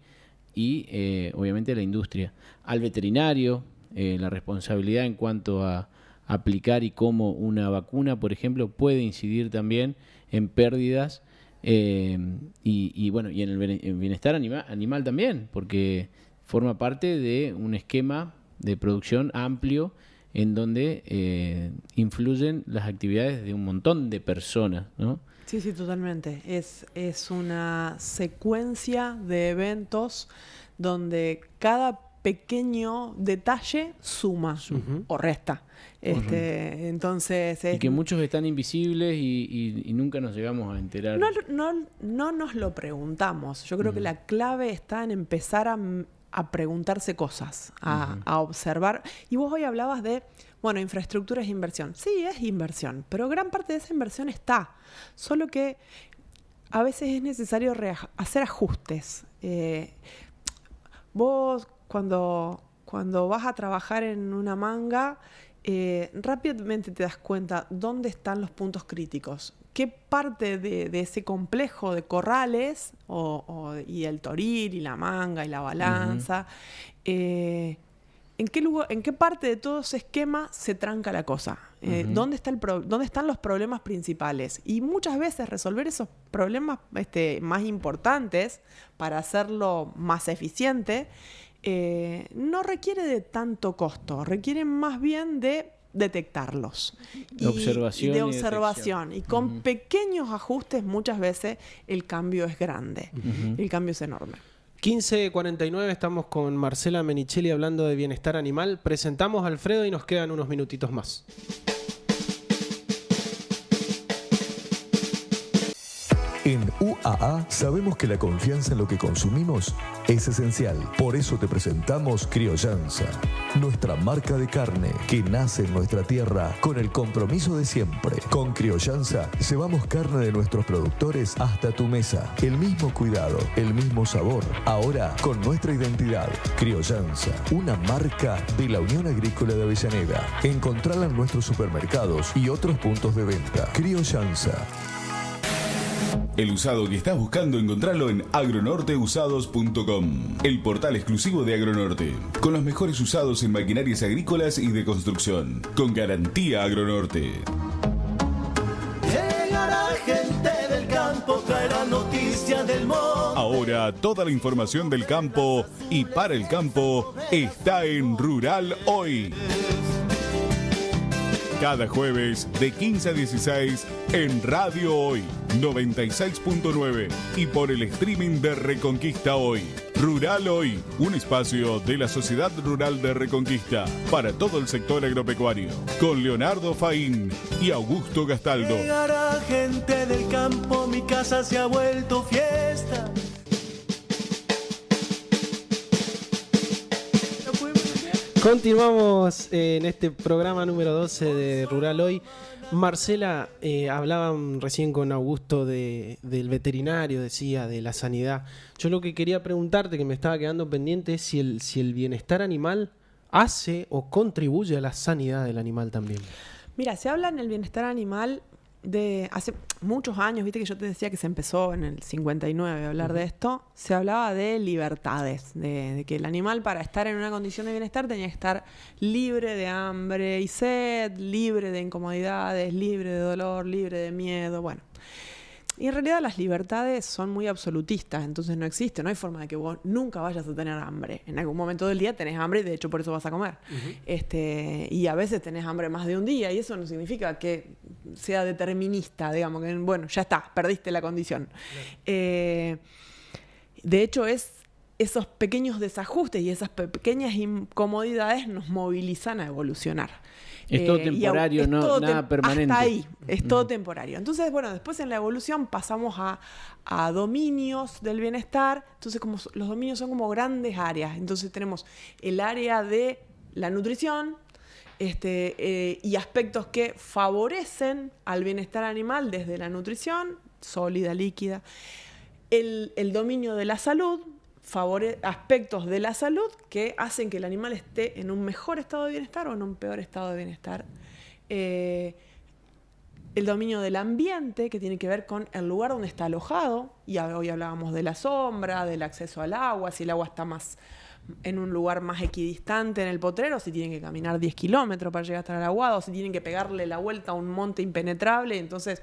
y obviamente a la industria, al veterinario, la responsabilidad en cuanto a aplicar y cómo una vacuna, por ejemplo, puede incidir también en pérdidas y bueno, y en el bienestar animal también, porque forma parte de un esquema de producción amplio en donde influyen las actividades de un montón de personas, ¿no? Sí, totalmente. Es una secuencia de eventos donde cada pequeño detalle suma o resta. Entonces y que muchos están invisibles y nunca nos llegamos a enterar. No nos lo preguntamos. Yo creo que la clave está en empezar a preguntarse cosas, a observar. Y vos hoy hablabas de, bueno, infraestructura es inversión. Sí, es inversión, pero gran parte de esa inversión está. Solo que a veces es necesario hacer ajustes. Vos cuando vas a trabajar en una manga, rápidamente te das cuenta dónde están los puntos críticos. ¿Qué parte de ese complejo de corrales y el toril y la manga y la balanza, ¿en qué parte de todo ese esquema se tranca la cosa? ¿Dónde están los problemas principales? Y muchas veces resolver esos problemas más importantes para hacerlo más eficiente no requiere de tanto costo, requiere más bien de detectarlos. De observación. Y con pequeños ajustes muchas veces el cambio es grande, el cambio es enorme. 15:49, estamos con Marcela Menichelli hablando de bienestar animal. Presentamos a Alfredo y nos quedan unos minutitos más. En UAA sabemos que la confianza en lo que consumimos es esencial. Por eso te presentamos Criollanza, nuestra marca de carne que nace en nuestra tierra con el compromiso de siempre. Con Criollanza llevamos carne de nuestros productores hasta tu mesa. El mismo cuidado, el mismo sabor, ahora con nuestra identidad. Criollanza, una marca de la Unión Agrícola de Avellaneda. Encontrala en nuestros supermercados y otros puntos de venta. Criollanza. El usado que estás buscando, encontralo en agronorteusados.com, el portal exclusivo de Agronorte, con los mejores usados en maquinarias agrícolas y de construcción, con garantía Agronorte. Llegará gente del campo, traerá noticias del monte. Ahora toda la información del campo y para el campo está en Rural Hoy. Cada jueves de 15 a 16 en Radio Hoy 96.9 y por el streaming de Reconquista Hoy. Rural Hoy, un espacio de la Sociedad Rural de Reconquista para todo el sector agropecuario, con Leonardo Faín y Augusto Gastaldo. Llegará gente del campo, mi casa se ha vuelto fiesta. Continuamos en este programa número 12 de Rural Hoy. Marcela, hablaban recién con Augusto del veterinario, decía, de la sanidad. Yo lo que quería preguntarte, que me estaba quedando pendiente, es si el bienestar animal hace o contribuye a la sanidad del animal también. Mira, se habla en el bienestar animal de hace muchos años, viste que yo te decía que se empezó en el 59 a hablar de esto. Se hablaba de libertades, de que el animal, para estar en una condición de bienestar, tenía que estar libre de hambre y sed, libre de incomodidades, libre de dolor, libre de miedo, bueno. Y en realidad las libertades son muy absolutistas, entonces no existe, no hay forma de que vos nunca vayas a tener hambre. En algún momento del día tenés hambre y de hecho por eso vas a comer. Y a veces tenés hambre más de un día y eso no significa que sea determinista, digamos, que bueno, ya está, perdiste la condición. De hecho esos pequeños desajustes y esas pequeñas incomodidades nos movilizan a evolucionar. Es todo temporario, nada permanente. Hasta ahí, es todo temporario. Entonces, bueno, después en la evolución pasamos a dominios del bienestar. Entonces, como los dominios son como grandes áreas. Entonces tenemos el área de la nutrición y aspectos que favorecen al bienestar animal desde la nutrición, sólida, líquida. El dominio de la salud, aspectos de la salud que hacen que el animal esté en un mejor estado de bienestar o en un peor estado de bienestar. El dominio del ambiente, que tiene que ver con el lugar donde está alojado, y hoy hablábamos de la sombra, del acceso al agua, si el agua está más en un lugar más equidistante en el potrero, si tienen que caminar 10 kilómetros para llegar hasta el aguado, si tienen que pegarle la vuelta a un monte impenetrable, entonces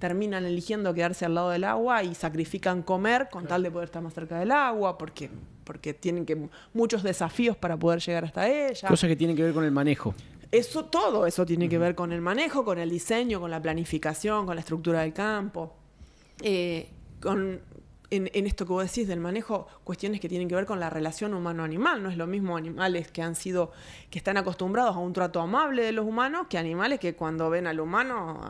terminan eligiendo quedarse al lado del agua y sacrifican comer con tal de poder estar más cerca del agua, porque tienen muchos desafíos para poder llegar hasta ella. Cosas que tienen que ver con el manejo. Todo eso tiene que ver con el manejo, con el diseño, con la planificación, con la estructura del campo, con en esto que vos decís del manejo, cuestiones que tienen que ver con la relación humano-animal. No es lo mismo animales que están acostumbrados a un trato amable de los humanos que animales que cuando ven al humano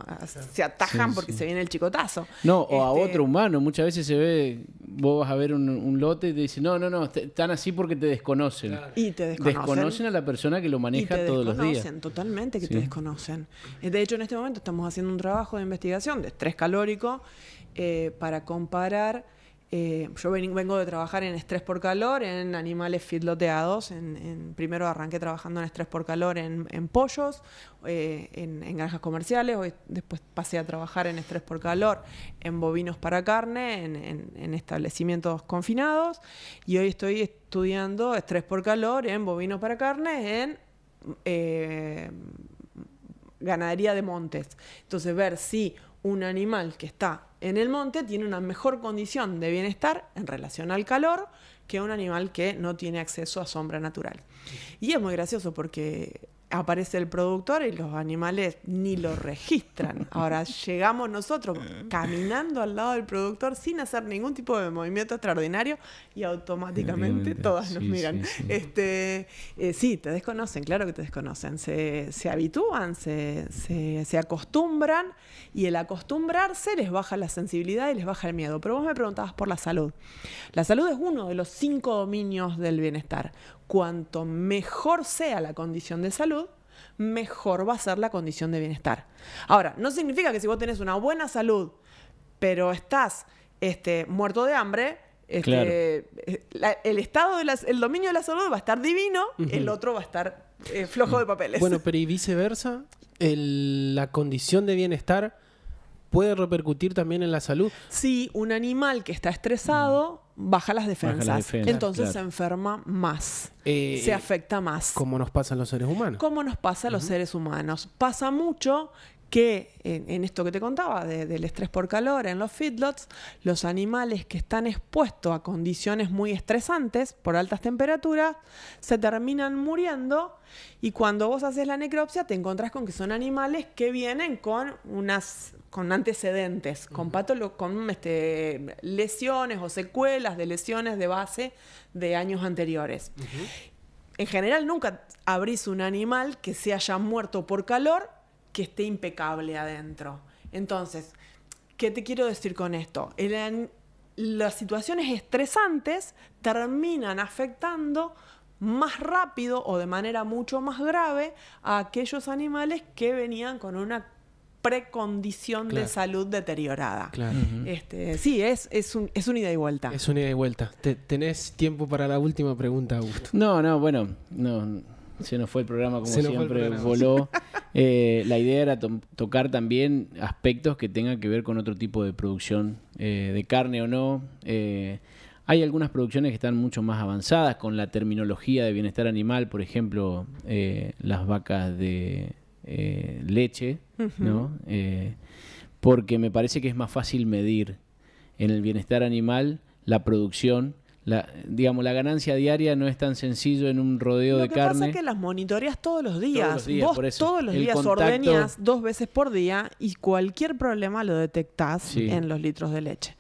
se atajan porque se viene el chicotazo. No, o a otro humano. Muchas veces se ve, vos vas a ver un lote y te dicen, no, están así porque te desconocen. Claro. Y te desconocen. Desconocen a la persona que lo maneja todos los días. Te desconocen, totalmente que te desconocen. De hecho, en este momento estamos haciendo un trabajo de investigación de estrés calórico para comparar. Yo vengo de trabajar en estrés por calor en animales feedloteados. Primero arranqué trabajando en estrés por calor en pollos, en granjas comerciales. Después pasé a trabajar en estrés por calor en bovinos para carne, en establecimientos confinados. Y hoy estoy estudiando estrés por calor en bovinos para carne en ganadería de montes. Entonces, ver si un animal que está en el monte tiene una mejor condición de bienestar en relación al calor que un animal que no tiene acceso a sombra natural. Y es muy gracioso porque aparece el productor y los animales ni lo registran. Ahora llegamos nosotros caminando al lado del productor sin hacer ningún tipo de movimiento extraordinario y automáticamente todas nos miran. Sí, te desconocen, claro que te desconocen. Se habitúan, se acostumbran, y el acostumbrarse les baja la sensibilidad y les baja el miedo. Pero vos me preguntabas por la salud. La salud es uno de los 5 dominios del bienestar. Cuanto mejor sea la condición de salud, mejor va a ser la condición de bienestar. Ahora, no significa que si vos tenés una buena salud, pero estás muerto de hambre, claro. El dominio de la salud va a estar divino, el otro va a estar flojo de papeles. Bueno, pero y viceversa, la condición de bienestar puede repercutir también en la salud. Sí, un animal que está estresado baja las defensas. Entonces se enferma más, se afecta más. Como nos pasa a los seres humanos. Como nos pasa a los seres humanos. Pasa mucho que en esto que te contaba del estrés por calor en los feedlots, los animales que están expuestos a condiciones muy estresantes por altas temperaturas se terminan muriendo, y cuando vos haces la necropsia te encontrás con que son animales que vienen con antecedentes, con lesiones o secuelas de lesiones de base de años anteriores. En general nunca abrís un animal que se haya muerto por calor que esté impecable adentro. Entonces, ¿qué te quiero decir con esto? Las situaciones estresantes terminan afectando más rápido o de manera mucho más grave a aquellos animales que venían con una precondición de salud deteriorada. Claro. Sí, es un ida y vuelta. Es un ida y vuelta. ¿Tenés tiempo para la última pregunta, Augusto? No, se nos fue el programa como siempre, voló. La idea era tocar también aspectos que tengan que ver con otro tipo de producción, de carne o no. Hay algunas producciones que están mucho más avanzadas con la terminología de bienestar animal, por ejemplo, las vacas de leche, ¿no? Porque me parece que es más fácil medir en el bienestar animal la producción. La ganancia diaria no es tan sencillo en un rodeo de carne. Lo que pasa es que las monitoreas todos los días. Vos todos los días contacto... ordeñas 2 veces por día y cualquier problema lo detectás en los litros de leche.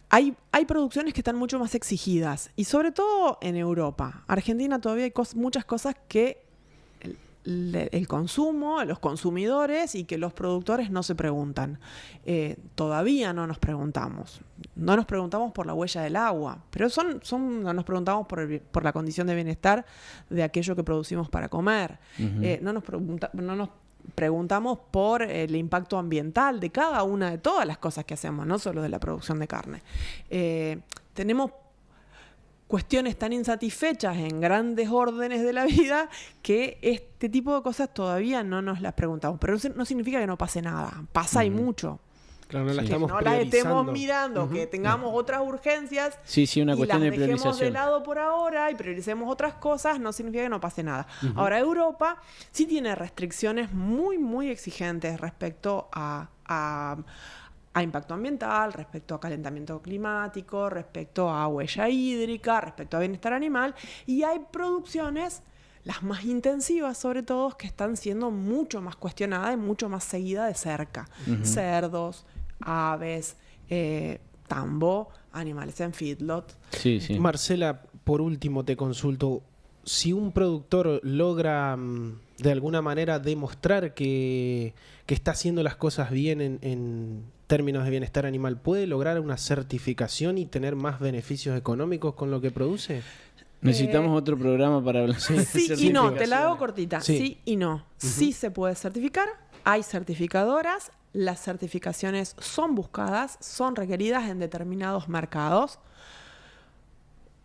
Hay producciones que están mucho más exigidas, y sobre todo en Europa. Argentina todavía hay muchas cosas que el consumo, los consumidores y que los productores no se preguntan. Todavía no nos preguntamos. No nos preguntamos por la huella del agua, pero no nos preguntamos por la condición de bienestar de aquello que producimos para comer. No nos preguntamos por el impacto ambiental de cada una de todas las cosas que hacemos, no solo de la producción de carne. Tenemos cuestiones tan insatisfechas en grandes órdenes de la vida que este tipo de cosas todavía no nos las preguntamos. Pero no significa que no pase nada. Pasa y mucho. Claro, no la que estamos no las estemos mirando, que tengamos otras urgencias una cuestión de las dejemos priorización de lado por ahora y prioricemos otras cosas, no significa que no pase nada. Ahora, Europa sí tiene restricciones muy, muy exigentes respecto a impacto ambiental, respecto a calentamiento climático, respecto a huella hídrica, respecto a bienestar animal, y hay producciones, las más intensivas sobre todo, que están siendo mucho más cuestionadas y mucho más seguidas de cerca. Cerdos, aves, tambo, animales en feedlot. Sí, sí. Marcela, por último te consulto, si un productor logra de alguna manera demostrar que está haciendo las cosas bien en términos de bienestar animal, ¿puede lograr una certificación y tener más beneficios económicos con lo que produce? Necesitamos otro programa para hablar. Sí y no, te la hago cortita. Sí y no. Sí se puede certificar, hay certificadoras, las certificaciones son buscadas, son requeridas en determinados mercados.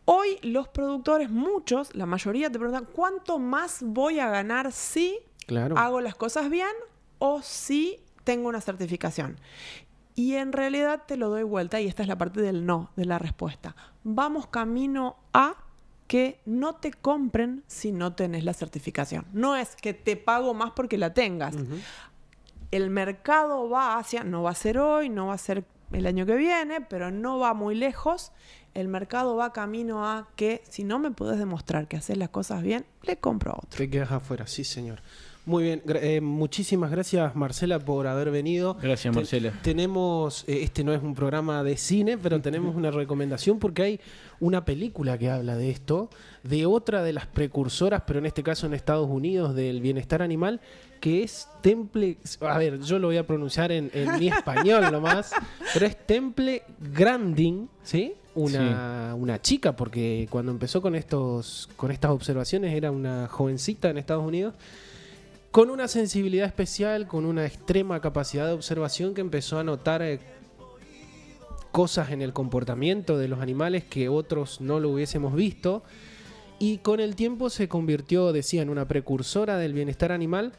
Hoy los productores, muchos, la mayoría te preguntan, ¿cuánto más voy a ganar si hago las cosas bien o si tengo una certificación? Y en realidad te lo doy vuelta y esta es la parte del no, de la respuesta. Vamos camino a que no te compren si no tenés la certificación. No es que te pago más porque la tengas. El mercado va hacia, no va a ser hoy, no va a ser el año que viene, pero no va muy lejos. El mercado va camino a que si no me podés demostrar que haces las cosas bien, le compro a otro. Te quedas afuera, sí señor. Muy bien, muchísimas gracias Marcela por haber venido. Gracias Marcela. Tenemos, este no es un programa de cine, pero tenemos una recomendación porque hay una película que habla de esto, de otra de las precursoras, pero en este caso en Estados Unidos, del bienestar animal, que es Temple, a ver, yo lo voy a pronunciar en mi español nomás, pero es Temple Grandin, ¿sí? Una chica, porque cuando empezó con estas observaciones era una jovencita en Estados Unidos, con una sensibilidad especial, con una extrema capacidad de observación, que empezó a notar cosas en el comportamiento de los animales que otros no lo hubiésemos visto, y con el tiempo se convirtió, decía, en una precursora del bienestar animal,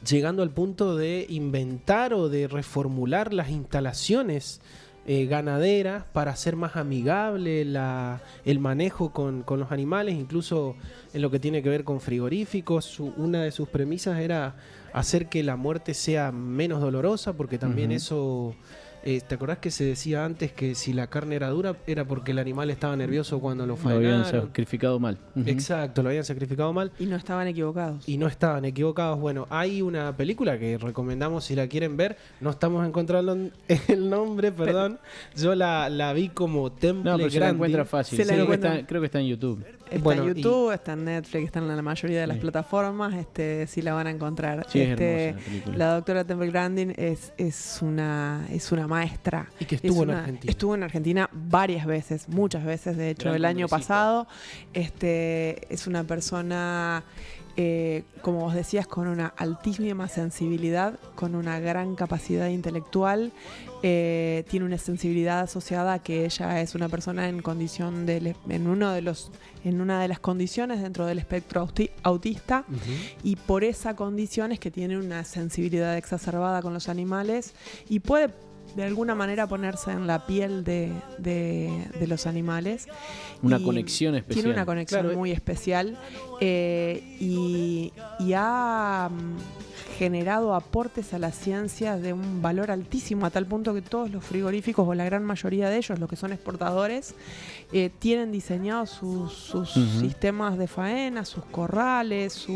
llegando al punto de inventar o de reformular las instalaciones ganaderas para hacer más amigable el manejo con los animales, incluso en lo que tiene que ver con frigoríficos. Una de sus premisas era hacer que la muerte sea menos dolorosa, porque también eso... ¿te acordás que se decía antes que si la carne era dura era porque el animal estaba nervioso cuando lo faenaron? Lo habían sacrificado mal. Exacto, lo habían sacrificado mal. Y no estaban equivocados. Bueno, hay una película que recomendamos si la quieren ver. No estamos encontrando el nombre, perdón. Yo la vi como Temple Grandin. Se la encuentra fácil. Creo que está en YouTube. Está en YouTube, está en Netflix, está en la mayoría de las plataformas. Sí la van a encontrar. Sí, es hermosa la película. La doctora Temple Grandin es una maestra. Y que estuvo en Argentina. Estuvo en Argentina varias veces, muchas veces, de hecho, el año pasado. Es una persona, como vos decías, con una altísima sensibilidad, con una gran capacidad intelectual. Tiene una sensibilidad asociada a que ella es una persona en condición en una de las condiciones dentro del espectro autista, y por esa condición es que tiene una sensibilidad exacerbada con los animales y puede de alguna manera ponerse en la piel de los animales. Una conexión especial. Tiene una conexión muy especial, y ha generado aportes a la ciencia de un valor altísimo, a tal punto que todos los frigoríficos, o la gran mayoría de ellos, los que son exportadores, tienen diseñados sus sistemas de faena, sus corrales,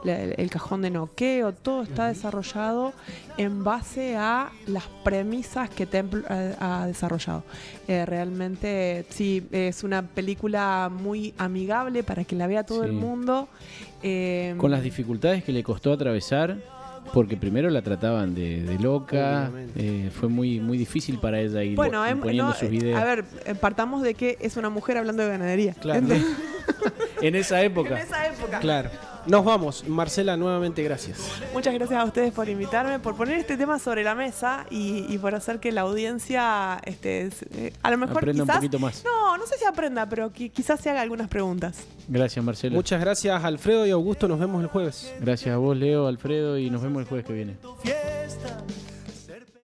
el cajón de noqueo. Todo está desarrollado en base a las premisas que Temple ha desarrollado. Realmente sí, es una película muy amigable para que la vea todo el mundo. Con las dificultades que le costó atravesar, porque primero la trataban de loca, fue muy difícil para ella ir poniendo sus ideas. A ver, partamos de que es una mujer hablando de ganadería. Claro. En esa época. Claro. Nos vamos. Marcela, nuevamente gracias. Muchas gracias a ustedes por invitarme, por poner este tema sobre la mesa y por hacer que la audiencia a lo mejor aprenda quizás, un poquito más. No sé si aprenda, pero quizás se haga algunas preguntas. Gracias, Marcelo. Muchas gracias, Alfredo y Augusto. Nos vemos el jueves. Gracias a vos, Leo, Alfredo, y nos vemos el jueves que viene.